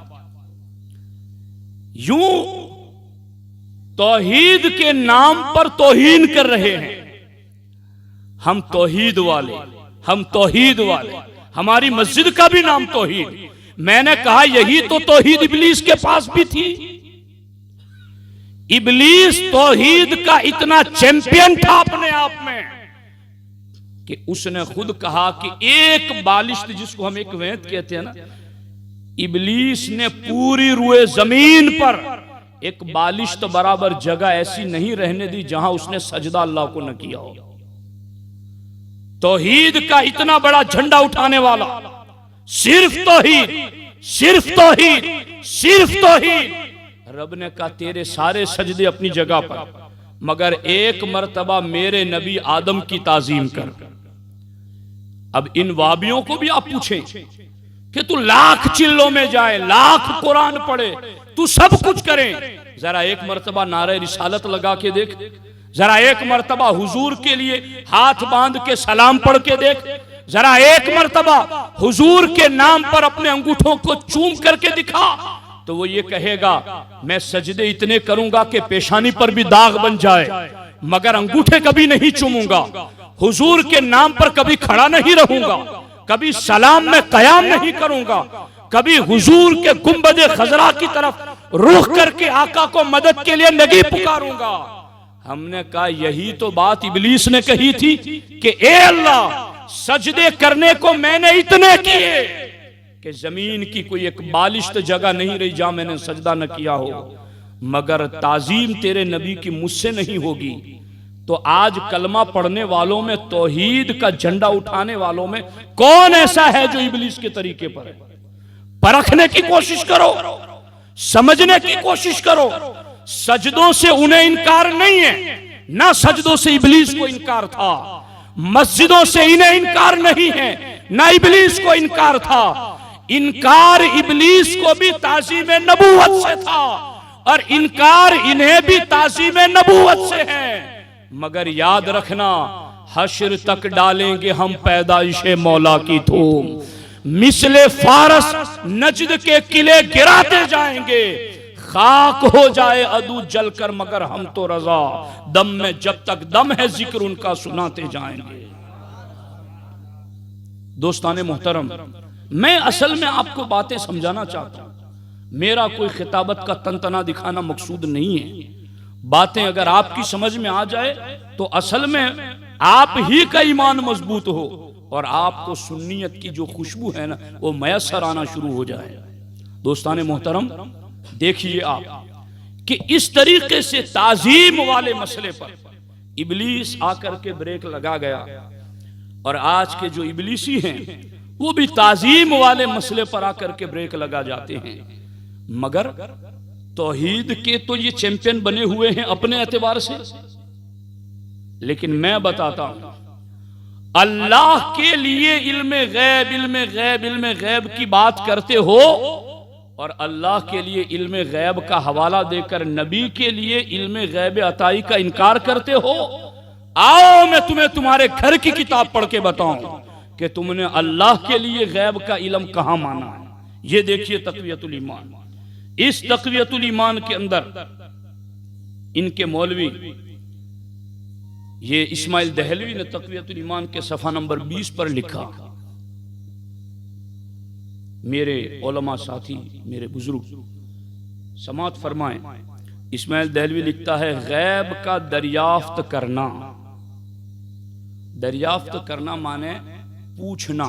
यूं तौहीद के नाम पर तौहीन कर रहे हैं। हम तौहीद वाले, हम तौहीद वाले, हमारी मस्जिद का भी नाम तौहीद। मैंने कहा यही तो तौहीद इब्लीस के पास भी थी। इब्लीस तौहीद का इतना चैंपियन था अपने आप में कि उसने खुद कहा कि एक बालिश्त, जिसको हम एक वेंत कहते हैं ना, इब्लीस ने पूरी रुए जमीन पर एक बालिश्त बराबर जगह ऐसी नहीं रहने दी जहां उसने सजदा अल्लाह को न किया हो। तौहीद का इतना बड़ा झंडा उठाने वाला, सिर्फ तौहीद, सिर्फ तौहीद, सिर्फ तौहीद। रब ने कहा तेरे सारे सजदे अपनी जगह पर, मगर एक मर्तबा मेरे नबी आदम की ताजीम कर। अब इन वाबियों को भी आप पूछें कि तू लाख चिल्लों में जाए, लाख कुरान पढ़े, तू सब कुछ करे, जरा एक मर्तबा नारे रिसालत लगा के देख, जरा एक मर्तबा हुजूर के लिए हाथ बांध के सलाम पढ़ के देख, जरा एक मर्तबा हुजूर के नाम पर अपने अंगूठों को चूम करके दिखा, तो वो ये कहेगा मैं सजदे इतने करूंगा कि पेशानी पर भी दाग बन जाए, मगर अंगूठे कभी नहीं चूमूंगा, हुजूर के नाम पर कभी खड़ा नहीं रहूंगा, कभी सलाम में कयाम नहीं करूंगा, कभी हुजूर के गुंबदे खजरा की तरफ रुख करके आका को मदद के लिए नहीं पुकारूंगा। हमने कहा यही तो बात इब्लीस ने कही थी कि ए अल्लाह, सजदे करने को मैंने इतने किए कि जमीन की कोई एक बालिश्त जगह नहीं रही जहां मैंने सजदा न किया हो, मगर ताजीम तेरे नबी की मुझसे नहीं होगी। तो आज कलमा पढ़ने वालों में, तौहीद का झंडा उठाने वालों में कौन ऐसा है जो इब्लीस के तरीके पर है? परखने की कोशिश करो, समझने की कोशिश करो। सजदों से उन्हें इनकार नहीं है, ना सजदों से इब्लीस को इनकार था। मस्जिदों से इन्हें इनकार नहीं है, ना इब्लीस को इनकार था। इनकार इब्लीस को भी ताज़ीम नबूवत से था और इनकार इन्हें भी ताज़ीम नबूवत से है। मगर याद रखना, हश्र तक डालेंगे हम पैदाइशे मौला की धूम, मिसले फारस नजद के किले गिराते जाएंगे, खाक हो जाए अदू जलकर मगर हम तो रजा, दम में जब तक दम है जिक्र उनका सुनाते जाएंगे। दोस्ताने मोहतरम, मैं असल में आपको बातें समझाना चाहता हूं। मेरा कोई खिताबत का तनतना दिखाना मकसूद नहीं है। बातें अगर आपकी समझ में आ जाए तो असल में आप ही का ईमान मजबूत हो और आपको सुन्नियत की जो खुशबू है ना वो मैसर आना शुरू हो जाए। दोस्ताने मोहतरम, देखिए आप कि इस तरीके से ताजीम वाले मसले पर इबलीस आकर के ब्रेक लगा गया, और आज के जो इबलीसी हैं वो भी ताजीम वाले मसले पर आकर के ब्रेक लगा जाते हैं। मगर तौहीद के तो ये चैंपियन बने हुए हैं अपने एतबार से। लेकिन मैं बताता हूं, अल्लाह के लिए इल्मे गैब इल्मे गैब इल्मे गैब की बात करते हो और अल्लाह के लिए इल्मे गैब का हवाला देकर नबी के लिए इल्मे गैब अताई का इनकार करते हो। आओ मैं तुम्हें तुम्हारे घर की किताब पढ़ के बताऊं कि तुमने अल्लाह के लिए गैब का इल्म कहां माना है। ये देखिए तक़वियतुल ईमान। इस तक़वियतुल ईमान के अंदर इनके मौलवी ये इस्माइल दहलवी ने तक़वियतुल ईमान के सफ़ा नंबर 20 पर लिखा। मेरे उलमा साथी, मेरे बुजुर्ग समात फरमाएं। इस्माइल दहलवी लिखता है, गैब का दरियाफ्त करना, दरियाफ्त करना माने पूछना,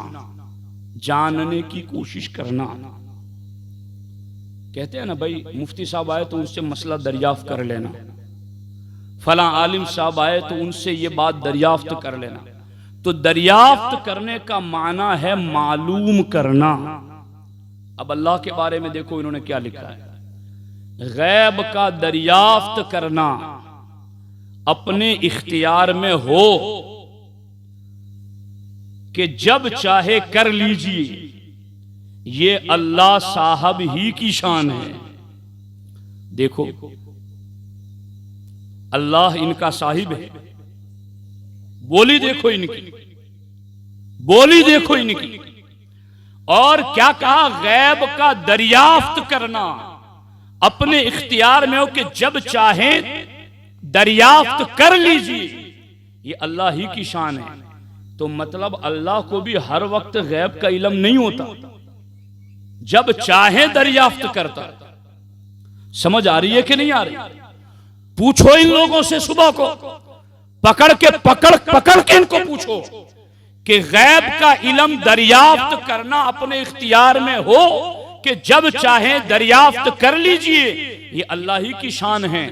जानने की कोशिश करना। कहते हैं ना भाई, मुफ्ती साहब आए तो उनसे मसला दरियाफ्त कर लेना, फला आलिम साहब आए तो उनसे ये बात दरियाफ्त कर लेना। तो दरियाफ्त करने का माना है मालूम करना। अब अल्लाह के बारे में देखो इन्होंने क्या लिखा है, गैब का दरियाफ्त करना अपने इख्तियार में हो कि जब चाहे कर लीजिए, ये अल्लाह साहब ही की शान है। देखो, अल्लाह इनका साहिब है। बोली देखो इनकी, बोली देखो इनकी। और क्या कहा, गैब का दरियाफ्त करना अपने इख्तियार में हो कि जब चाहे दरियाफ्त कर लीजिए, ये अल्लाह ही की शान है। तो मतलब अल्लाह को भी हर वक्त गैब का इल्म नहीं होता, जब चाहे दरियाफ्त करता। समझ आ रही है कि नहीं आ रही? पूछो इन लोगों से, सुबह को पकड़ के इनको पूछो कि गैब का इल्म दरियाफ्त करना अपने इख्तियार में हो कि जब चाहे दरियाफ्त कर लीजिए, ये अल्लाह ही की शान है।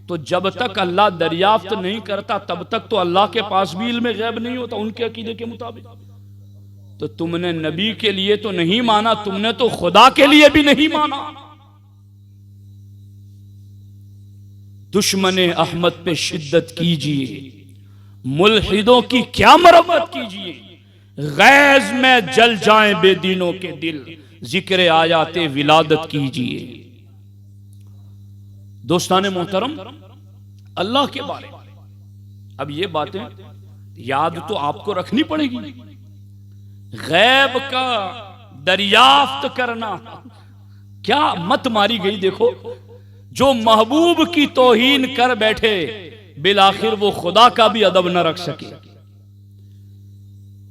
तो जब तक अल्लाह दरियाफ्त नहीं करता तब तक तो अल्लाह के पास भी इल्म गैब नहीं होता उनके अकीदे के मुताबिक। तो तुमने नबी के लिए तो नहीं माना, तुमने तो खुदा के लिए भी नहीं माना। दुश्मन अहमद पे शिद्दत कीजिए, मुल्हिदों की क्या मरम्मत कीजिए, गैज में जल जाएं बेदीनों के दिल, जिक्र आयाते विलादत कीजिए। दोस्ताने मोहतरम, अल्लाह के बारे में अब ये बातें याद तो आपको रखनी पड़ेगी। गैब का दरियाफ्त करना, क्या मत मारी गई। देखो, जो महबूब की तौहीन कर बैठे, बिलाखिर वो खुदा का भी अदब न रख सके।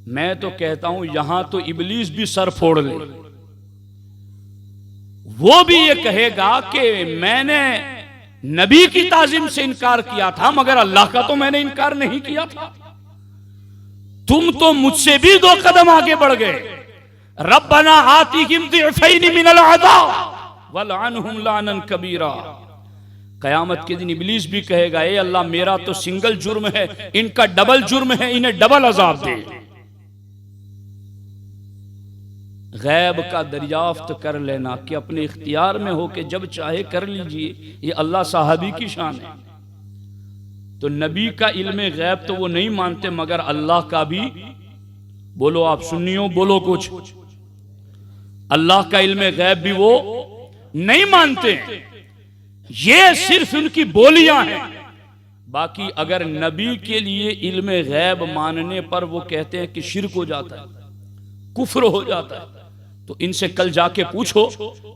मैं तो कहता हूं यहां तो इबलीस भी सर फोड़ ले, वो भी ये कहेगा कि मैंने नबी की ताजीम से इनकार किया था मगर अल्लाह का तो मैंने इनकार नहीं किया था। तुम तो मुझसे भी 2 कदम आगे बढ़ गए। रब्बना आतिहिम दिअफैन मिनल अज़ाब वलअनहुम लानन कबीरा। कयामत के दिन इब्लीस भी कहेगा, ए अल्लाह मेरा तो सिंगल जुर्म है, इनका डबल जुर्म है, इन्हें डबल अजाब दे। गैब का दरियाफ्त कर लेना कि अपने इख्तियार में हो कि जब चाहे कर लीजिए, ये अल्लाह साहबी की शान है। तो नबी का इल्मे गैब तो वो नहीं मानते मगर अल्लाह का भी, बोलो आप सुन्नियों बोलो कुछ, अल्लाह का इल्मे गैब भी वो नहीं मानते। ये सिर्फ उनकी बोलियां हैं। बाकी अगर नबी के लिए इल्मे गैब मानने पर वो कहते हैं कि शिर्क हो जाता है, कुफ्र हो जाता है, तो इनसे कल जाके पूछो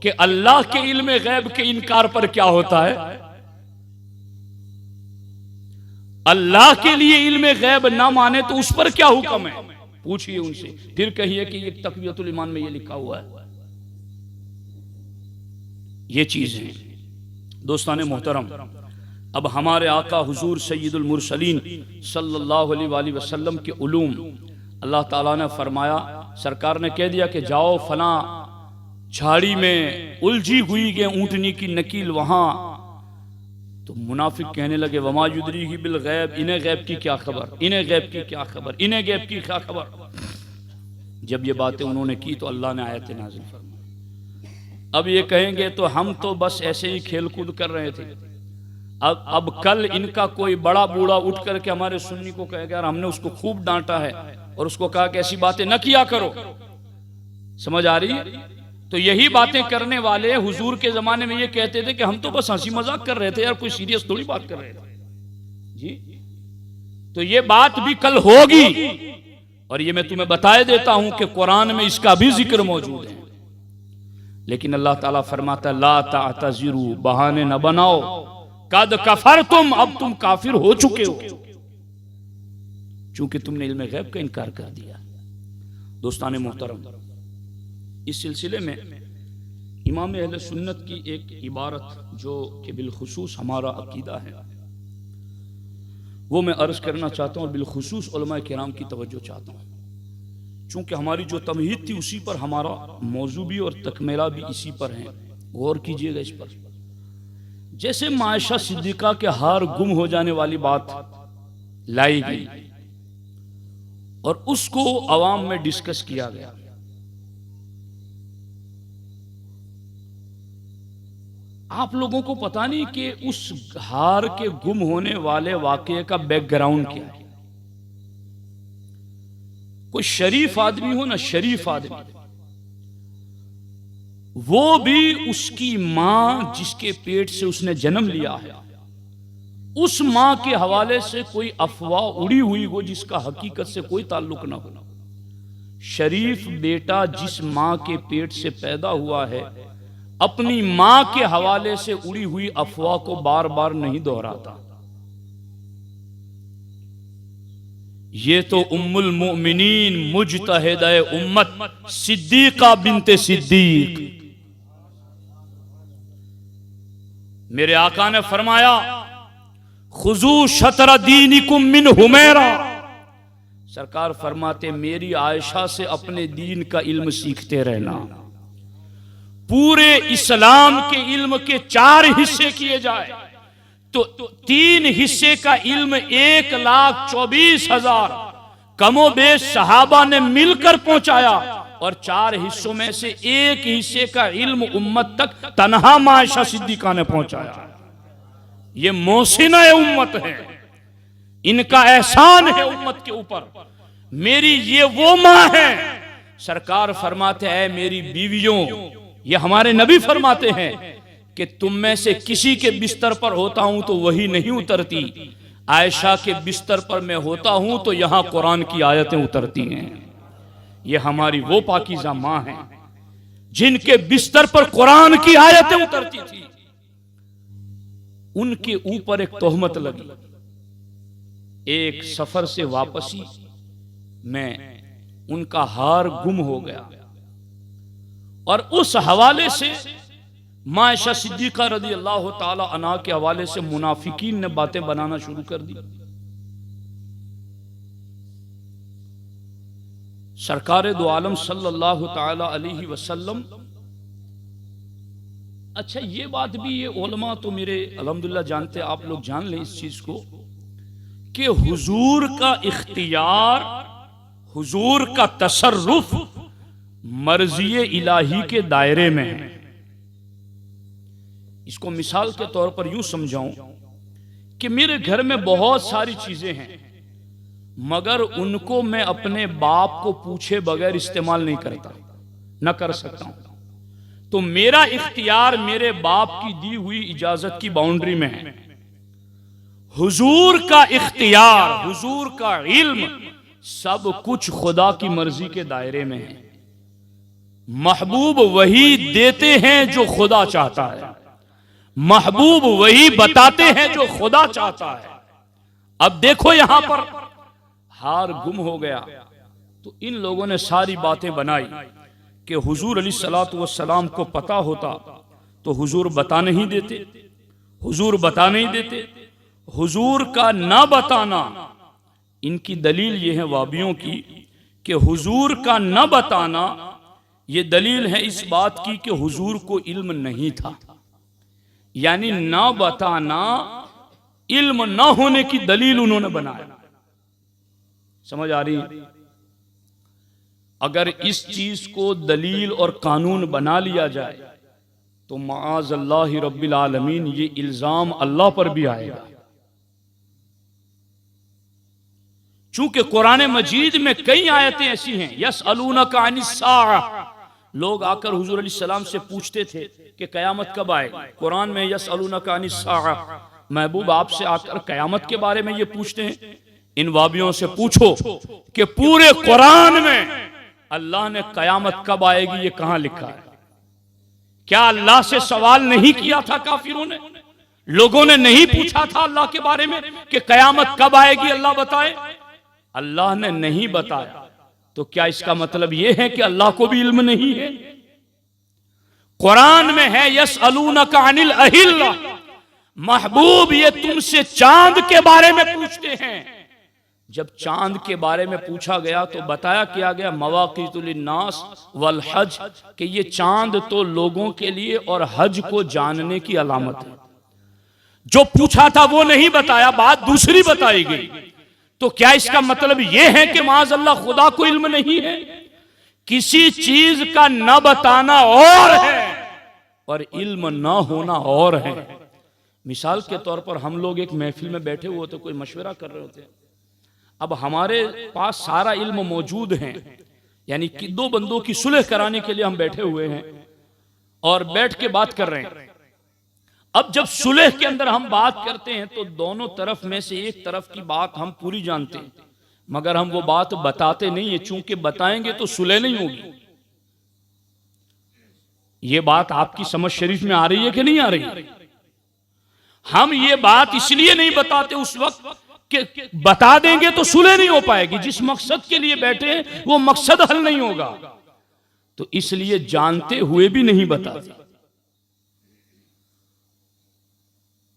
कि अल्लाह के इल्म गैब के इनकार पर क्या होता है। अल्लाह के लिए इल्म गैब ना माने तो उस पर क्या हुक्म है, पूछिए उनसे। फिर कहिए कि ये तक़वियतुल ईमान में ये लिखा हुआ है। ये चीज है दोस्ताने मोहतरम। अब हमारे आका हुजूर सय्यदुल मुरसलीन सल्लल्लाहु अलैहि वसल्लम के उलूम अल्लाह ताला ने फरमाया, सरकार ने कह दिया कि जाओ फला झाड़ी में उलझी हुई के ऊंटनी की नकील वहां। तो मुनाफिक कहने लगे वमा युदरीही बिल गैब, इन्हें गैब की क्या खबर, इन्हें गैब की क्या खबर, इन्हें गैब की क्या खबर। जब ये बातें उन्होंने की तो अल्लाह ने आयत नाज़िल फरमाई। अब ये कहेंगे तो हम तो बस ऐसे ही खेल कूद कर रहे थे। अब कल इनका कोई बड़ा बूढ़ा उठ करके हमारे सुन्नी को कहेगा यार हमने उसको खूब डांटा है और उसको कहा कि ऐसी बातें न किया करो। समझ आ रही है? तो यही बातें करने वाले हुजूर के जमाने में ये कहते थे कि हम तो बस हंसी मजाक कर रहे थे यार, कोई सीरियस थोड़ी बात कर रहे थे जी। तो ये बात भी कल होगी और ये मैं तुम्हें बताए देता हूं कि कुरान में इसका भी जिक्र मौजूद है। लेकिन अल्लाह ताला फरमाता ला तातज़िरू, बहाने न बनाओ, कद कफर तुम, अब तुम काफिर हो चुके हो चूंकि तुमने इल्म गैब का इनकार कर दिया। दोस्ताने मोहतरम, इस सिलसिले में इमाम अहले सुन्नत की एक इबारत जो कि बिलखुसूस हमारा अकीदा है वो मैं अर्ज करना चाहता हूँ और बिलखुसूस उलमा किराम की तवज्जो चाहता हूँ। चूंकि हमारी जो तमहीद थी उसी पर हमारा मौजू भी और तकमीला भी इसी पर है, गौर कीजिएगा इस पर। जैसे मायशा सिद्दीका के हार गुम हो जाने वाली बात लाई गई और उसको अवाम में डिस्कस किया गया, आप लोगों को पता नहीं कि उस हार के गुम होने वाले वाकये का बैकग्राउंड क्या है। कोई शरीफ आदमी हो ना, शरीफ आदमी, वो भी उसकी मां जिसके पेट से उसने जन्म लिया है उस मां के हवाले से कोई अफवाह उड़ी हुई हो जिसका हकीकत से कोई ताल्लुक ना हो। शरीफ बेटा जिस मां के पेट से पैदा हुआ है अपनी मां के हवाले से उड़ी हुई अफवाह को बार बार नहीं दोहराता। ये तो उम्मुल मोमिनीन मुजतहिदा उम्मत सिद्दीका बिनते सिद्दीक, मेरे आका ने फरमाया खुजू शतर दीनिकुम मिन हुमैरा, सरकार फरमाते मेरी आयशा से अपने दीन का इल्म सीखते रहना। पूरे इस्लाम के इल्म के 4 हिस्से किए जाए तो 3 हिस्से का इल्म 1,24,000 कमोबेश सहाबा ने मिलकर पहुंचाया और 4 हिस्सों में से 1 हिस्से का इल्म उम्मत तक तन्हा मायशा सिद्दीका ने पहुंचाया। ये मोहसिना उम्मत है, इनका एहसान है उम्मत के ऊपर। मेरी ये वो मां है, सरकार फरमाते हैं मेरी बीवियों, ये हमारे नबी फरमाते हैं कि तुम में से किसी के बिस्तर पर होता हूं तो वही नहीं उतरती, आयशा के बिस्तर पर मैं होता हूं तो यहां कुरान की आयतें उतरती हैं। ये हमारी वो पाकीज़ा मां है जिनके बिस्तर पर कुरान की आयतें उतरती थी। उनके ऊपर एक तोहमत लगी, एक सफर से वापसी में उनका हार गुम हो गया और उस हवाले से मायशा सिद्दीका रज़ी अल्लाह ताला अन्हा के हवाले से मुनाफिकीन ने बातें बनाना शुरू कर दी। सरकार दो आलम सल्लल्लाहु ताला अलैहि वसल्लम, अच्छा ये बात भी ये उलमा तो मेरे अल्हम्दुलिल्लाह जानते, आप लोग जान लें इस चीज को कि हुजूर का इख्तियार, हुजूर का तसर्रुफ मर्जी इलाही के दायरे में है। इसको मिसाल के तौर पर यूं समझाऊं कि मेरे घर में बहुत सारी चीजें हैं मगर उनको मैं अपने बाप को पूछे बगैर इस्तेमाल नहीं करता, न कर सकता हूं। तो मेरा इख्तियार मेरे बाप की दी हुई इजाजत की बाउंड्री में है। हुजूर का इख्तियार, हुजूर का इल्म, सब कुछ खुदा की मर्जी के दायरे में है। महबूब वही देते हैं जो खुदा चाहता है, महबूब वही बताते हैं जो खुदा चाहता है। अब देखो यहां पर हार गुम हो गया, तो इन लोगों ने सारी बातें बनाई कि हुजूर अलैहिस्सलातु वस्सलाम को पता होता तो हुजूर बता नहीं देते, हुजूर बता नहीं देते। हुजूर का ना बताना, इनकी दलील ये है वाबियों की कि हुजूर का ना बताना ये दलील है इस बात की कि हुजूर को इल्म नहीं था, यानी ना बताना इल्म ना होने की दलील उन्होंने बनाया। समझ आ रही है? अगर इस चीज को दलील और कानून बना लिया जाए तो माअज़ल्लाहि रब्बिल आलमीन ये इल्जाम अल्लाह पर भी आएगा। चूंकि कुरान मजीद में कई आयतें ऐसी हैं, यसअलूनका अनिस्साअ, लोग आकर हुजूर अलैहिस्सलाम से पूछते थे कि कयामत कब आएगी। कुरान में यसअलूनका अनिस्साअ, महबूब आपसे आकर कयामत के बारे में ये पूछते हैं। इन वाबियों से पूछो कि पूरे कुरान में अल्लाह ने कयामत कब आएगी ये कहां लिखा है? क्या अल्लाह से सवाल नहीं किया था काफिरों ने? लोगों ने नहीं पूछा था अल्लाह के बारे में कि कयामत कब आएगी अल्लाह बताए? अल्लाह ने नहीं बताया, तो क्या इसका मतलब यह है कि अल्लाह को भी इल्म नहीं है? कुरान में है यसअलूनका अनिल अहिल्ला, महबूब ये तुमसे चांद के बारे में पूछते हैं। जब चांद के बारे में पूछा गया तो बताया किया गया मवाक़ीतुल लिन्नास वल हज, कि ये चांद तो लोगों के लिए और हज को जानने की अलामत है। जो पूछा था वो नहीं बताया, बात दूसरी बताई गई। तो क्या इसका मतलब यह है कि माज़अल्लाह खुदा को इल्म नहीं है? किसी चीज का न बताना और है और इल्म न होना और है। मिसाल के तौर पर हम लोग एक महफिल में बैठे हुए होते, कोई मशवरा कर रहे होते, अब हमारे पास सारा इल्म मौजूद है, यानी कि दो बंदों की सुलह कराने के लिए हम बैठे हुए हैं और बैठ के बात कर रहे हैं। अब जब सुलह के अंदर हम बात करते हैं तो दोनों तरफ में से एक तरफ की बात हम पूरी जानते हैं, मगर हम वो बात बताते नहीं है, चूंकि बताएंगे तो सुलह नहीं होगी। ये बात आपकी समझ शरीफ में आ रही है कि नहीं आ रही? हम ये बात इसलिए नहीं बताते उस वक्त कि बता देंगे तो सुलह नहीं हो पाएगी, जिस मकसद के लिए बैठे हैं वो मकसद हल नहीं होगा, तो इसलिए जानते हुए भी नहीं बताते।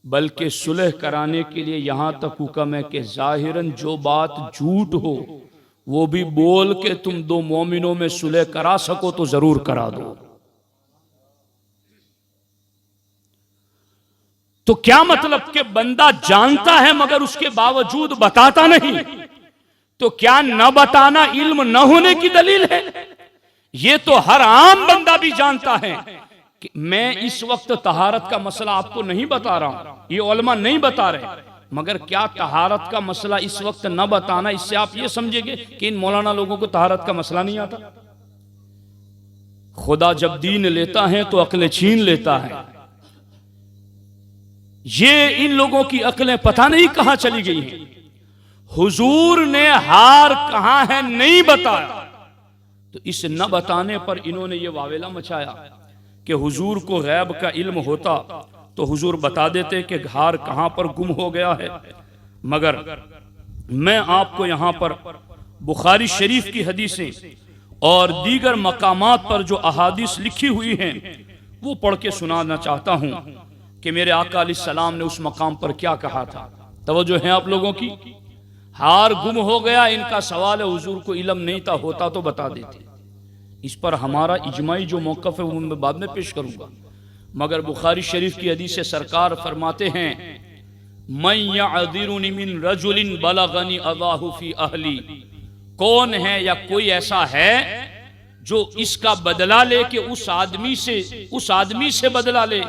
बल्कि सुलह कराने के लिए यहां तक हुक्म है कि जाहिरन जो बात झूठ हो वो भी बोल के तुम दो मोमिनों में सुलह करा सको तो जरूर करा दो। तो क्या मतलब कि बंदा जानता है मगर उसके बावजूद बताता नहीं, तो क्या न बताना इल्म न होने की दलील है? ये तो हर आम बंदा भी जानता है कि मैं इस वक्त तहारत का मसला आपको नहीं बता रहा हूं, ये उलमा नहीं बता रहे, मगर क्या तहारत का मसला इस वक्त न बताना इससे आप ये समझेंगे कि इन मौलाना लोगों को तहारत का मसला नहीं आता? खुदा जब दीन लेता है तो अक्लें छीन लेता है। ये इन लोगों की अक्लें पता नहीं कहां चली गई हैं। हुजूर ने हार कहां है नहीं बताया, तो इस न बताने पर इन्होंने ये वावेला मचाया कि हुजूर को गैब का इल्म होता तो हुजूर बता देते कि हार कहां पर गुम हो गया है। मगर मैं आपको यहां पर बुखारी शरीफ की हदीसें और दीगर मकामात पर जो अहादीस लिखी हुई हैं वो पढ़ के सुनाना चाहता हूं कि मेरे आका अलैहिस्सलाम ने उस मकाम पर क्या कहा था। तवज्जो है आप लोगों की? हार गुम हो गया, इनका सवाल है हुजूर को इल्म नहीं था, होता तो बता देते। इस पर हमारा इजमाई जो मौक़िफ़ है वो मैं बाद में पेश करूंगा, मगर बुखारी शरीफ की हदीस से सरकार फरमाते हैं मन यअदिरुनी मिन रजुलिन बलगनी अज़ाहु फी अहली, कौन है या कोई ऐसा है जो इसका बदला ले कि उस आदमी से बदला ले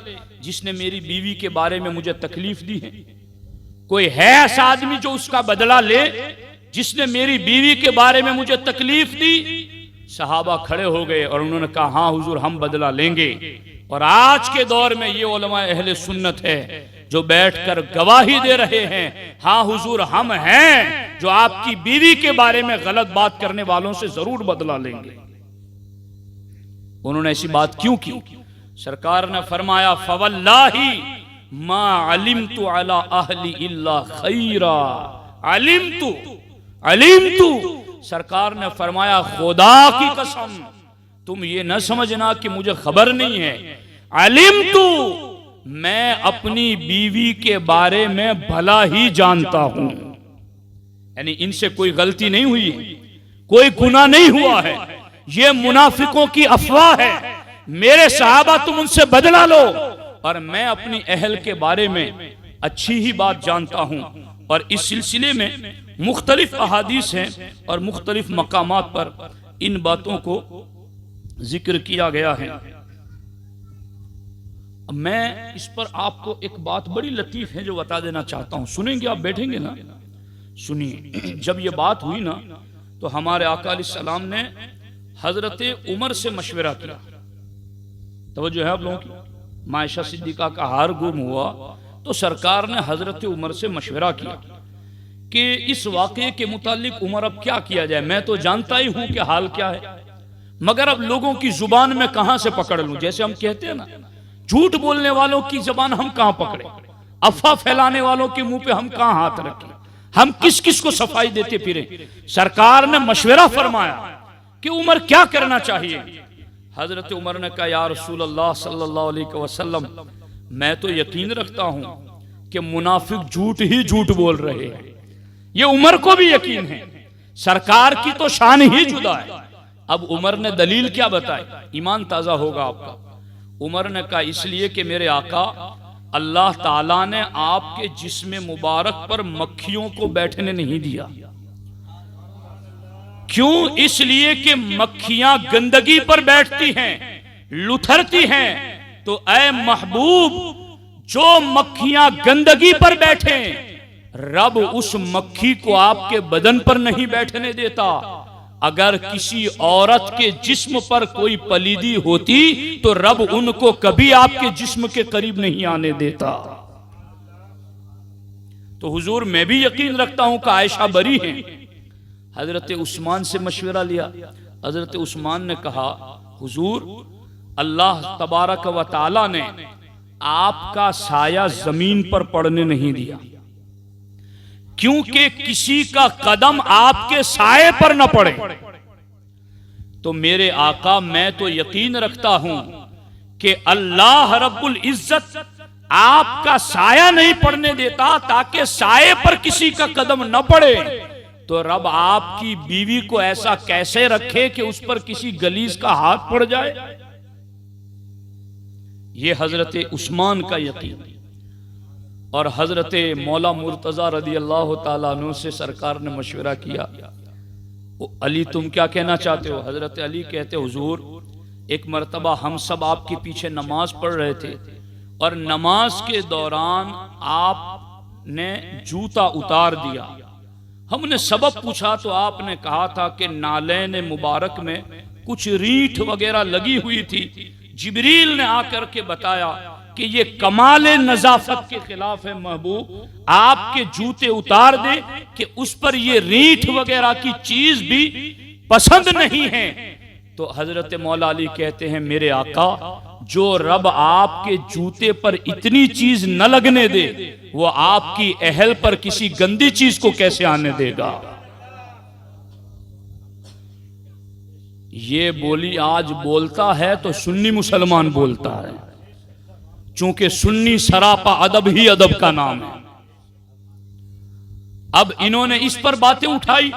जिसने मेरी बीवी के बारे में मुझे तकलीफ दी है। कोई है ऐसा आदमी जो उसका बदला ले जिसने मेरी बीवी के बारे में मुझे तकलीफ दी? सहाबा खड़े हो गए और उन्होंने कहा हाँ हुजूर हम बदला लेंगे। और आज के दौर में ये उलमा अहले सुन्नत है जो बैठकर गवाही दे रहे हैं हाँ हुजूर हम हैं जो आपकी बीवी के बारे में गलत बात करने वालों से जरूर बदला लेंगे। उन्होंने ऐसी बात क्यों की? सरकार ने फरमाया फवल्लाही मा अलिमतु अला अहली इल्ला खैरा। अलिमतु सरकार ने फरमाया खुदा की कसम तुम ये न समझना कि मुझे खबर नहीं है। अलिमतु मैं अपनी बीवी के बारे में भला ही जानता हूं, यानी इनसे कोई गलती नहीं हुई, कोई गुनाह नहीं हुआ है, ये मुनाफिकों की अफवाह है। मेरे सहाबा तुम उनसे बदला लो, और मैं अपनी अहल के बारे में अच्छी ही बात जानता हूं। और इस सिलसिले में मुख्तलिफ अहादीस हैं और मुख्तलिफ मकामात पर इन बातों को जिक्र किया गया है। मैं इस पर आपको एक बात बड़ी लतीफ है जो बता देना चाहता हूं। सुनेंगे आप? बैठेंगे ना? सुनिए। जब ये बात हुई ना तो हमारे आका अलैहिस्सलाम ने हजरत उमर से मशवरा किया। तवज्जो है आप लोगों की? मायशा सिद्दीका का हार गुम हुआ तो सरकार ने हजरत उमर से मशवरा किया कि इस वाक़े के मुतालिक उमर अब क्या किया जाए। मैं तो जानता ही हूं कि हाल क्या है, मगर अब लोगों की जुबान में कहां से पकड़ लूं? जैसे हम कहते हैं ना, झूठ बोलने वालों की जबान हम कहां पकड़े, अफवाह फैलाने वालों के मुंह पे हम कहां हाथ रखें, हम किस किस को सफाई देते फिरे। सरकार ने मशवरा फरमाया कि उमर क्या करना चाहिए। हजरत उमर ने कहा या रसूल अल्लाह सल्लल्लाहु अलैहि वसल्लम, मैं तो यकीन रखता हूं कि मुनाफिक झूठ ही झूठ बोल रहे हैं। ये उमर को भी यकीन है, सरकार की तो शान ही जुदा है। अब उमर ने दलील क्या बताई? ईमान ताजा होगा आपका। उमर ने कहा इसलिए कि मेरे आका अल्लाह ताला ने आपके जिस्म मुबारक पर मक्खियों को बैठने नहीं दिया। क्यों? इसलिए कि मक्खियां गंदगी पर बैठती हैं, लुथरती हैं। तो ऐ महबूब, जो मक्खियां गंदगी पर बैठे, रब उस मक्खी को आपके बदन पर नहीं बैठने देता। अगर किसी औरत के जिस्म पर कोई पलीदी होती तो रब उनको कभी आपके जिस्म के करीब नहीं आने देता। तो हुजूर मैं भी यकीन रखता हूं कि आयशा बरी हैं। हजरत उस्मान से मशवरा लिया। हजरत उस्मान ने कहा हुजूर, अल्लाह तबारक व तआला ने आपका साया जमीन पर पड़ने नहीं दिया, क्योंकि किसी का कदम आपके साये पर न पड़े। तो मेरे आका मैं तो यकीन रखता हूं कि अल्लाह रब्बुल इज्जत आपका साया नहीं पड़ने देता ताकि साये पर किसी का कदम न पड़े। तो रब आपकी बीवी को ऐसा कैसे रखे कि उस पर किसी गलीज का हाथ पड़ जाए। ये हजरत उस्मान का यकीन। और हजरत मौला मुर्तजा रदी अल्लाह ताला अन्हु से सरकार ने मशवरा किया, अली तुम क्या कहना चाहते हो? हजरत अली कहते हुजूर, एक मर्तबा हम सब आपके पीछे नमाज पढ़ रहे थे और नमाज के दौरान आपने जूता उतार दिया। हमने सबब पूछा तो आपने कहा था कि नालैन मुबारक में कुछ रीठ वगैरह लगी हुई थी। जिब्रील ने आकर के बताया कि ये कमाल नजाफत के खिलाफ है महबूब, आपके जूते उतार दे कि उस पर ये रीठ वगैरह की चीज भी पसंद नहीं है। तो हजरत मौला अली कहते हैं मेरे आका, जो रब आपके जूते पर इतनी चीज न लगने दे वो आपकी अहल पर किसी गंदी चीज को कैसे आने देगा। ये बोली आज बोलता है तो सुन्नी मुसलमान बोलता है, चूंकि सुन्नी सरापा अदब ही अदब का नाम है। अब इन्होंने इस पर बातें उठाई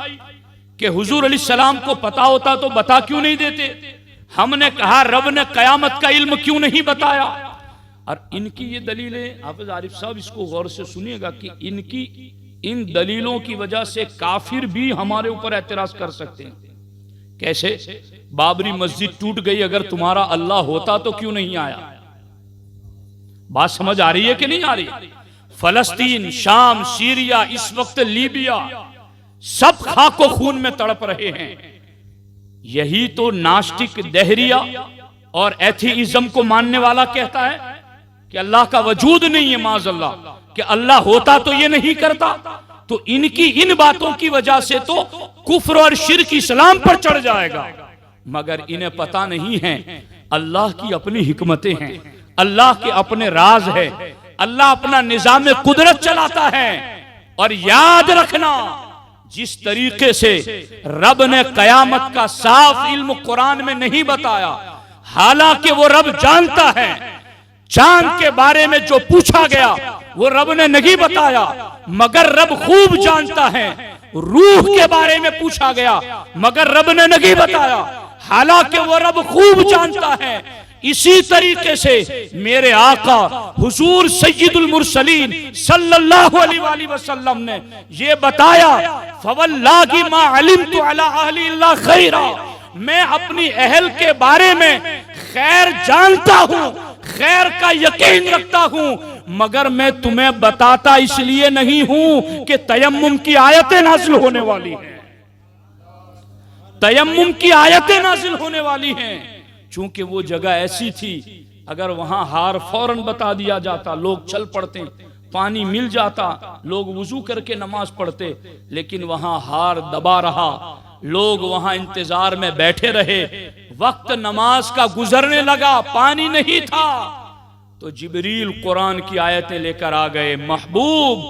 कि हुजूर अलैहिस्सलाम को पता होता तो बता क्यों नहीं देते। हमने कहा रब ने कयामत का इल्म क्यों नहीं बताया। और इनकी ये दलीलें, हाफिज आरिफ साहब इसको गौर से सुनिएगा कि इनकी इन दलीलों की वजह से काफिर भी हमारे ऊपर एतराज कर सकते हैं। कैसे? बाबरी मस्जिद टूट गई, अगर तुम्हारा अल्लाह होता तो क्यों नहीं आया। बात समझ आ रही है कि नहीं आ रही? फलस्तीन, शाम, सीरिया, इस वक्त लीबिया, सब खाको खून में तड़प रहे हैं। यही तो नास्तिक, दहरिया और एथीइज्म को मानने वाला कहता है कि अल्लाह का वजूद नहीं है, माज़अल्लाह, कि अल्लाह होता तो ये नहीं करता। तो इनकी इन बातों की वजह से तो कुफ्र और शिर्क इस्लाम पर चढ़ जाएगा। मगर इन्हें पता नहीं है अल्लाह की अपनी हिकमतें हैं, अल्लाह के अपने राज है, अल्लाह अपना निजाम कुदरत चलाता है। और याद रखना, जिस तरीके से रब ने कयामत का साफ इल्म कुरान में नहीं बताया, हालांकि वो रब जानता है। चांद के बारे में जो पूछा गया वो रब ने नहीं बताया, मगर रब खूब जानता है। रूह के बारे में पूछा गया मगर रब ने नहीं बताया, हालांकि वो रब खूब जानता है। इसी तरीके से मेरे आका हुजूर सय्यदुल मुरसलीन सल्लल्लाहु अलैहि वसल्लम ने ये बताया, फवल्लाहि मा अलिमतु अला अहली इल्ला खैरा, मैं अपनी अहल के बारे में खैर जानता हूं, खैर का यकीन रखता हूं, मगर मैं तुम्हें बताता इसलिए नहीं हूं कि तयम्मुम की आयतें नाजिल होने वाली हैं, तयम्मुम की आयतें नाजिल होने वाली हैं। चूंकि वो जगह ऐसी थी, अगर वहां हार फौरन बता दिया जाता, लोग चल पड़ते, पानी मिल जाता, लोग वुजू करके नमाज पढ़ते, लेकिन वहां हार दबा रहा, लोग वहां इंतजार में बैठे रहे। वक्त नमाज का गुजरने लगा, पानी नहीं था, तो जिब्रील कुरान की आयतें लेकर आ गए। महबूब,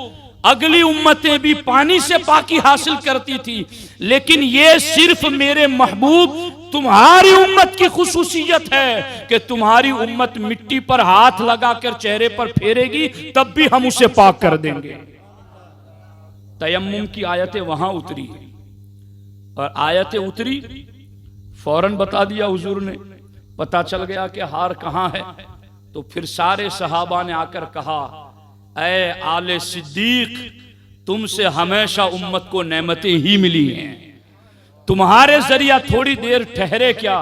अगली उम्मतें भी पानी से पाकी हासिल करती थी, लेकिन ये सिर्फ मेरे महबूब तुम्हारी उम्मत की खुसूसियत है कि तुम्हारी उम्मत मिट्टी पर हाथ लगाकर चेहरे पर फेरेगी, तब भी हम उसे पाक कर देंगे। तयम्मुम की आयतें वहां उतरी, और आयतें उतरी, फौरन बता दिया हुजूर ने, पता चल गया कि हार कहां है। तो फिर सारे सहाबा ने आकर कहा, ऐ आले सिद्दीक, तुमसे हमेशा उम्मत को नेमतें ही मिली हैं, तुम्हारे जरिया थोड़ी देर ठहरे क्या,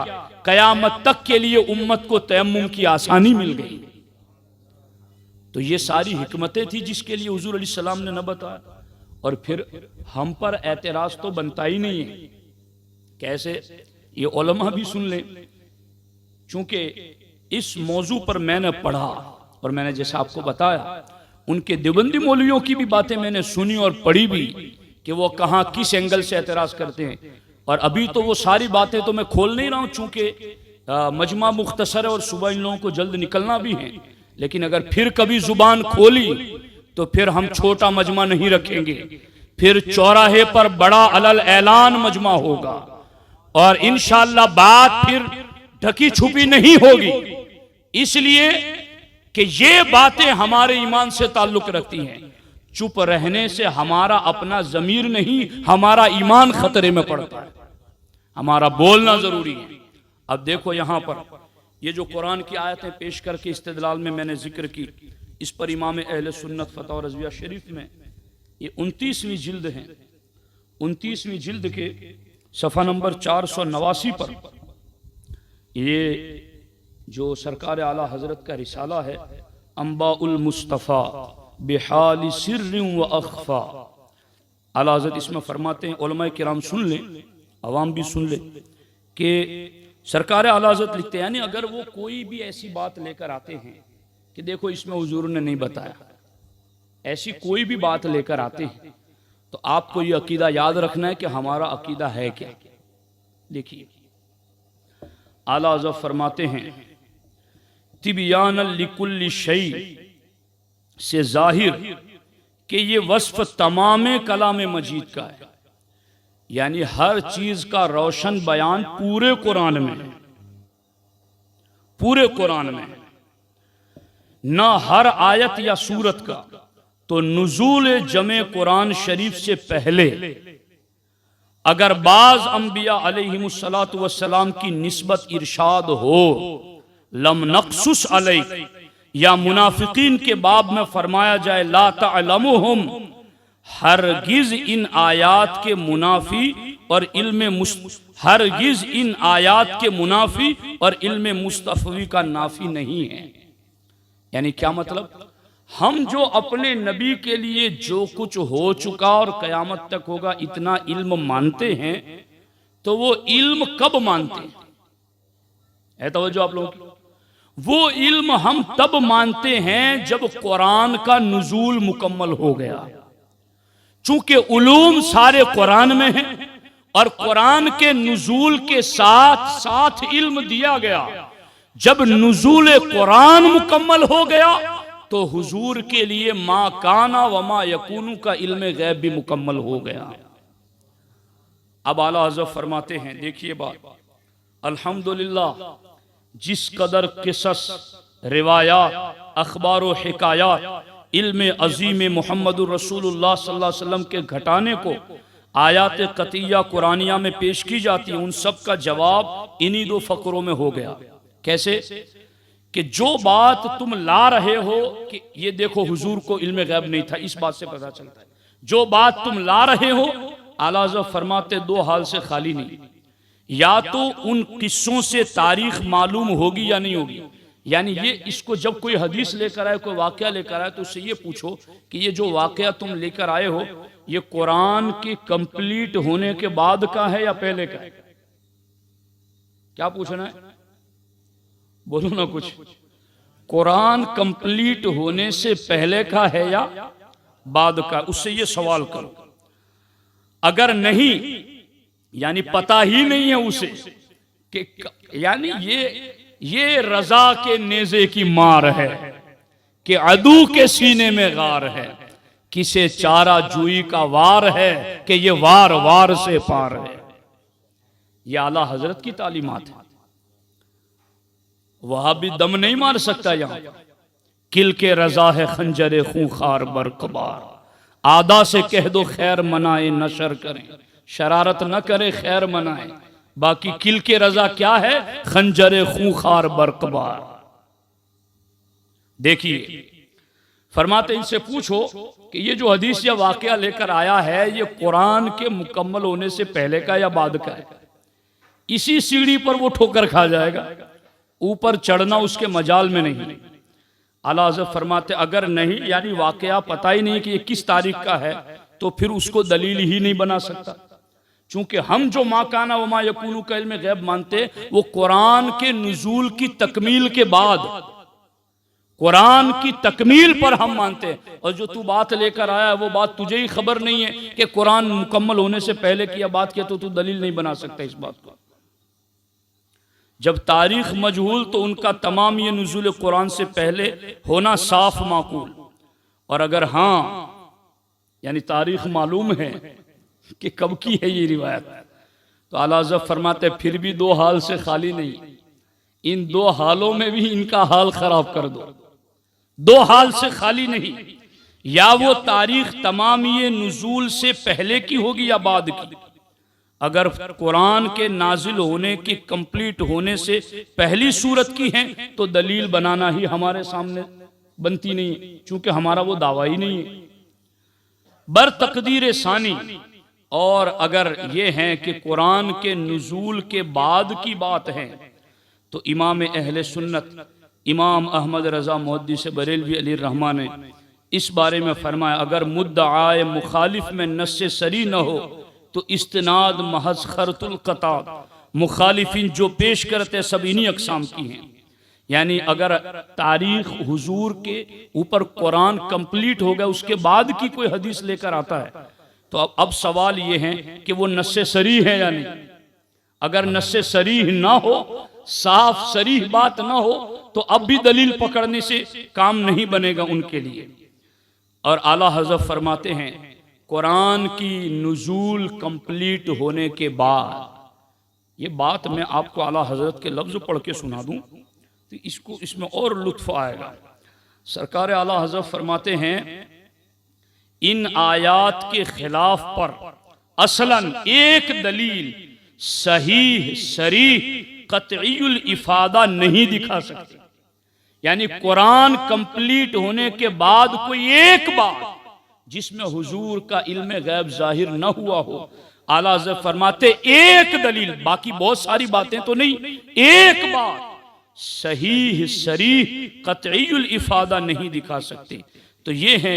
कयामत तक के लिए उम्मत को तयम्मुम की आसानी मिल गई। तो ये सारी हिकमतें थी जिसके लिए हुजूर अलैहिस्सलाम ने न बताया। और फिर हम पर एतराज तो बनता ही नहीं है। कैसे? ये उलमा भी सुन लें, चूंकि इस मौजू पर मैंने पढ़ा और मैंने जैसा आपको बताया, उनके देवबंदी मौलवियों की भी बातें मैंने सुनी और पढ़ी भी कि वो कहाँ किस एंगल से एतराज करते हैं। और अभी तो वो सारी बातें तो मैं खोल नहीं रहा हूँ, चूंकि मजमा मुख्तसर है और सुबह इन लोगों को जल्द निकलना भी है। लेकिन अगर फिर कभी जुबान खोली तो फिर हम छोटा मजमा नहीं रखेंगे, फिर चौराहे पर बड़ा अलल ऐलान मजमा होगा, और इंशाअल्लाह बात फिर ढकी छुपी नहीं होगी, इसलिए कि ये बातें हमारे ईमान से ताल्लुक रखती हैं। चुप रहने से हमारा अपना जमीर नहीं, हमारा ईमान खतरे में पड़ता है, हमारा बोलना जरूरी है। अब देखो यहां पर ये जो कुरान की आयतें पेश करके इस्तेदलाल में मैंने जिक्र की, इस पर इमाम अहले सुन्नत फतवा और रज़विया शरीफ में ये 29वीं जिल्द है, 29वीं जिल्द के सफ़ा नंबर 489 पर ये जो सरकार आला हजरत का रिसाला है, अंबाउल मुस्तफ़ा बेहाल सिर्र व अख्फा, आला हजरत इसमें फरमाते हैं, उलमाए किराम सुन लें, अवाम भी सुन ले, कि सरकार आला हजरत लिखते हैं, यानी अगर वो कोई भी ऐसी बात लेकर आते हैं कि देखो इसमें हुजूर ने नहीं बताया, ऐसी कोई भी बात लेकर आते हैं, तो आपको ये अकीदा याद रखना है कि हमारा अकीदा है क्या। देखिए आला हज़रत फरमाते हैं, तिबियान लिकुल्ली शै से जाहिर कि ये वस्फ तमाम कलाम मजीद का है, यानी हर चीज का रोशन बयान पूरे कुरान में है, पूरे कुरान में न हर आयत या सूरत का। तो नुज़ूल जमे कुरान शरीफ से पहले अगर बाज अंबिया अलैहिमुस्सलातु वस्सलाम की निस्बत इरशाद हो, लम नक़्सुस अलैक, या मुनाफिकीन के बाब में फरमाया जाए ला तअलमुहुम, हरगिज इन आयात के मुनाफी और हरगिज इन आयात के मुनाफी और इल्म मुस्तफ़वी का नाफी नहीं है। यानी क्या मतलब? हम जो अपने नबी के लिए जो कुछ हो चुका और कयामत तक होगा इतना इल्म मानते हैं, तो वो इल्म कब मानते हैं? है तवज्जो आप लोगों की? वो इल्म हम तब मानते हैं जब कुरान का नुज़ूल मुकम्मल हो गया। चूंकि उलूम सारे कुरान में हैं और कुरान के नुज़ूल के साथ साथ इल्म दिया गया, जब नुज़ूल कुरान मुकम्मल हो गया तो हुजूर के लिए मा काना व मा यकूनु का इल्म गैब भी मुकम्मल हो गया। अब आला हज़रत फरमाते हैं, देखिए बात, अल्हम्दुलिल्लाह जिस कदर किसस, रिवायात, अखबार व हिकायात इल्म अजीम मुहम्मदुर रसूलुल्लाह सल्लल्लाहु अलैहि वसल्लम के घटाने को आयात कतिया कुरानिया में पेश की जाती है, उन सब का जवाब इन्हीं दो फकरों में हो गया। कैसे कि जो बात तुम ला रहे हो कि ये देखो हुजूर को इल्म गैब नहीं था, इस बात से पता चलता है। जो बात तुम ला रहे हो, आला हज़रत फरमाते दो हाल से खाली नहीं, या तो उन किस्सों से तारीख मालूम होगी या नहीं होगी। यानी ये इसको जब कोई हदीस लेकर आए, कोई वाकया लेकर आए, तो उससे ये पूछो कि ये जो वाकया तुम लेकर आए हो ये कुरान के कंप्लीट होने के बाद का है या पहले का है? क्या पूछना है, बोलो ना कुछ। कुरान कंप्लीट होने से पहले का है या बाद का, उससे ये सवाल करो। अगर नहीं, यानी पता ही नहीं है उसे कि यानी ये रजा के नेज़े की मार है कि अदू के सीने में गार है, किसे चारा जुई का वार है कि ये वार वार से पार है। ये आला हजरत की तालीमात है। वहां भी दम नहीं मार सकता। यहां किल के रजा है खंजरे खूंखार बरकबार, आदा से कह दो खैर मनाए नशर करें, शरारत न करे खैर मनाए। बाकी किल के रजा क्या है? खंजरे खूंखार बरकबार। देखिए फरमाते इनसे पूछो कि ये जो हदीस या वाकया लेकर आया है ये कुरान के मुकम्मल होने से पहले का या बाद का है? इसी सीढ़ी पर वो ठोकर खा जाएगा, ऊपर चढ़ना उसके मजाल में नहीं। आला हज़रत फरमाते अगर नहीं, यानी वाकया पता ही नहीं कि ये किस तारीख का है, तो फिर उसको दलील ही नहीं बना सकता। चूंकि हम जो माकाना व मा यकूनु का इल्म गैब मानते वो कुरान के नुज़ूल की तकमील के बाद, कुरान की तकमील पर हम मानते। और जो तू बात लेकर आया वो बात तुझे ही खबर नहीं है कि कुरान मुकम्मल होने से पहले की बात किया, तो तू दलील नहीं बना सकता इस बात को। जब तारीख मजहूल तो उनका तमाम ये नुज़ूल कुरान से पहले होना साफ माकूल। और अगर हाँ यानी तारीख मालूम है कि कब की है ये रिवायत, तो आला हज़रत फरमाते फिर भी दो हाल से खाली नहीं, इन दो हालों में भी इनका हाल खराब कर दो। दो हाल से खाली नहीं, या वो तारीख तमाम ये नुज़ूल से पहले की होगी या बाद की। अगर कुरान के नाजिल होने की कंप्लीट होने से पहली सूरत की है तो दलील बनाना ही हमारे सामने बनती नहीं है, चूंकि हमारा वो दावा ही नहीं है। बर तकदीर सानी, और अगर ये है कि कुरान के नुज़ूल के बाद की बात है, तो इमाम अहले सुन्नत इमाम अहमद रज़ा मुहद्दिस बरेलवी अली रहमान ने इस बारे में फरमाया, अगर मुद्दआए मुखालिफ में नस्से सरी न हो तो इस्तिनाद महज खरतुल कता, मुखालिफिन जो पेश करते सब इन्हीं अक़साम की हैं। यानी अगर तारीख हुजूर के ऊपर कुरान कंप्लीट हो गया उसके बाद की कोई हदीस लेकर आता है, तो अब सवाल ये है कि वो नस्से सरीह है या नहीं। अगर नस्से सरीह ना हो, साफ सरीह बात ना हो, तो अब भी दलील पकड़ने से काम नहीं बनेगा उनके लिए। और आला हज़रत फरमाते हैं कुरान की नुज़ूल कंप्लीट होने के बाद, ये बात मैं आपको आला हज़रत के लफ्ज़ पढ़ के सुना दूं तो इसमें और लुत्फ़ आएगा। सरकार आला हज़रत फरमाते हैं इन आयात के खिलाफ पर असलन एक दलील सहीह सरीह कतईउल इफादा नहीं दिखा सकती। यानी कुरान कंप्लीट होने के बाद कोई एक बात जिसमें हुजूर का इल्म गैब जाहिर न हुआ हो, आला हज़रत फरमाते एक दलील, बाकी बहुत सारी बातें तो नहीं, एक बात सहीह सरीह कतईउल इफादा नहीं दिखा सकते। तो ये है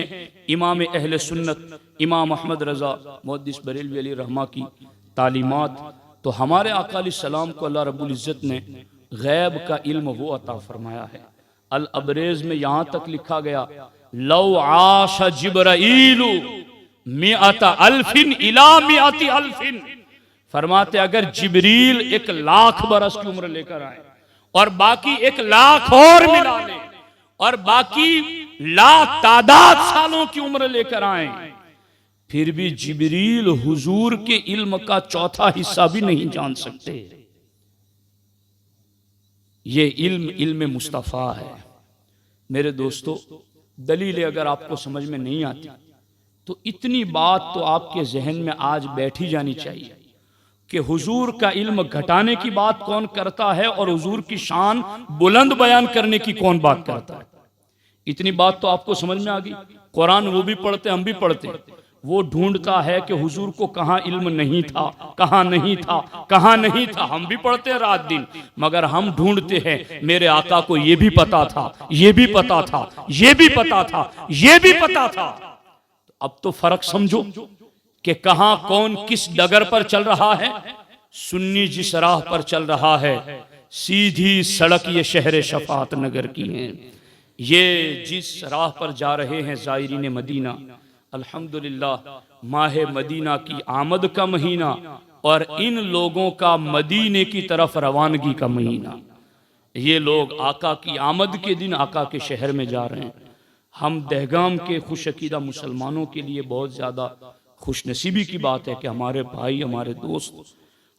इमाम अहले सुन्नत इमाम अहमद रज़ा मुहद्दिस बरेलवी अली रहमा की तालीमात। तो हमारे आका अलैहिस्सलाम को अल्लाह रब्बुल इज़्ज़त ने गैब का इल्म वो अता फरमाया है। अल अबरेज में यहाँ तक लिखा गया लौ आश जिब्राईलु मिअत अल्फिन इला मिअति अल्फिन, फरमाते अगर जिब्रील 1,00,000 बरस की उम्र लेकर आए और बाकी 1 लाख और मिला लें और बाकी लाख तादाद सालों की उम्र लेकर आए, फिर भी जिब्रील हुजूर के इल्म का चौथा हिस्सा भी नहीं जान सकते। ये इल्म मुस्तफ़ा है। मेरे दोस्तों, दलीलें अगर आपको समझ में नहीं आती तो इतनी बात तो आपके जहन में आज बैठी जानी चाहिए कि हुजूर का इल्म घटाने की बात कौन करता है और हुजूर की शान बुलंद बयान करने की कौन बात करता है। इतनी बात तो आपको समझ में आ गई। कुरान वो भी पढ़ते, हम भी पढ़ते। वो ढूंढता है कि हुजूर को कहाँ इल्म नहीं था, कहाँ नहीं था, कहाँ नहीं था। हम भी पढ़ते हैं रात दिन, मगर हम ढूंढते हैं मेरे आका को ये भी पता था, ये भी पता था, ये भी पता था, ये भी पता था। अब तो फर्क समझो कि कहां कौन किस डगर पर चल रहा है। सुन्नी जिस राह पर चल रहा है, सीधी सड़क ये शहर शफात नगर की है। ये जिस राह पर जा रहे हैं ज़ायरीन मदीना, अल्हम्दुलिल्लाह माह मदीना की आमद का महीना और इन लोगों का मदीने की तरफ रवानगी का महीना। ये लोग आका की आमद के दिन आका के शहर में जा रहे हैं। हम दहगाम के खुशअकीदा मुसलमानों के लिए बहुत ज़्यादा खुशनसीबी की बात है कि हमारे भाई, हमारे दोस्त,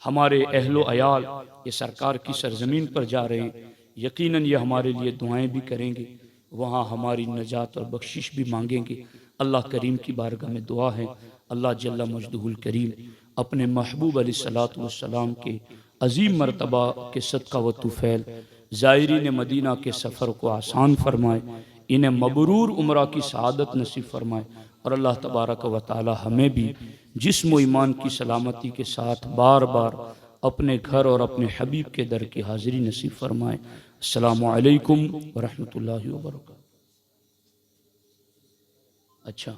हमारे अहलो अयाल ये सरकार की सरजमीन पर जा रहे हैं। यकीनन ये हमारे लिए दुआएं भी करेंगे, वहाँ हमारी नजात और बख्शिश भी मांगेंगे। अल्लाह करीम की बारगाह में दुआ है, अल्लाह जल्ला मजदुहुल करीम अपने महबूब अलैहिस्सलातु वस्सलाम के अजीम मर्तबा के सदका व तुफैल ज़ायरीन मदीना के सफ़र को आसान फरमाए, इन्हें मबरूर उम्रा की सआदत नसीब फरमाए और अल्लाह तबारक व तआला हमें भी जिस्म व ईमान की सलामती के साथ बार बार अपने घर और अपने हबीब के दर की हाज़िरी नसीब फरमाए। अस्सलामु अलैकुम व रहमतुल्लाहि व बरकातहू। अच्छा,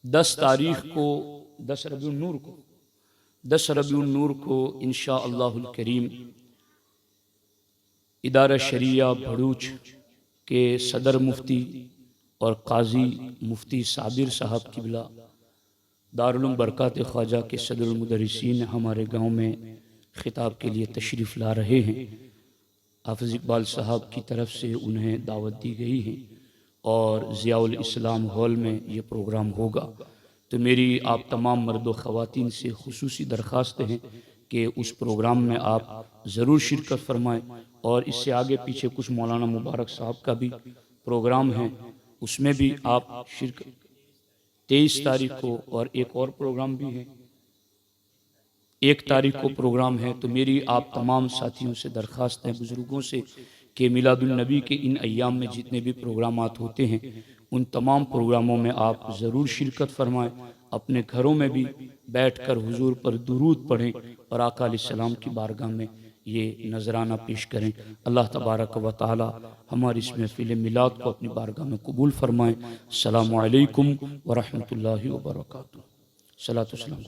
10 तारीख को 10 रबीउन नूर को इंशाअल्लाहुल करीम इदारा शरिया भरूच के सदर मुफ्ती और काजी मुफ्ती साबिर साहब किबला दारुल बरकात ख्वाजा के सदरुल मुदर्रिसीन हमारे गांव में खिताब के लिए तशरीफ़ ला रहे हैं। हाफ़िज़ इकबाल साहब की तरफ से उन्हें दावत दी गई है और ज़ियाउल इस्लाम हॉल में ये प्रोग्राम होगा। तो मेरी आप तमाम मर्द व ख़वातीन से खुसूसी दरख्वास्त है कि उस प्रोग्राम में आप ज़रूर शिरकत फरमाएँ। और इससे आगे पीछे कुछ मौलाना मुबारक साहब का भी प्रोग्राम है, उसमें भी आप शिरकत 23 तारीख को, और एक और प्रोग्राम भी है 1 तारीख को प्रोग्राम है। तो मेरी आप तमाम साथियों से दरख्वास्त है, बुज़ुर्गों से, कि मिलादुल नबी के इन अय्याम में जितने भी प्रोग्रामात होते हैं उन तमाम प्रोग्रामों में आप ज़रूर शिरकत फरमाएँ। अपने घरों में भी बैठकर हुजूर पर दुरूद पढ़ें और आका अलैहिस्सलाम की बारगाह में ये नजराना पेश करें। अल्लाह तबारक व तआला हमारी इस महफिल मिलाद को अपनी बारगाह में कबूल फरमाएँ। अस्सलामु अलैकुम व रहमतुल्लाहि व बरकातहू। सलातो सलाम।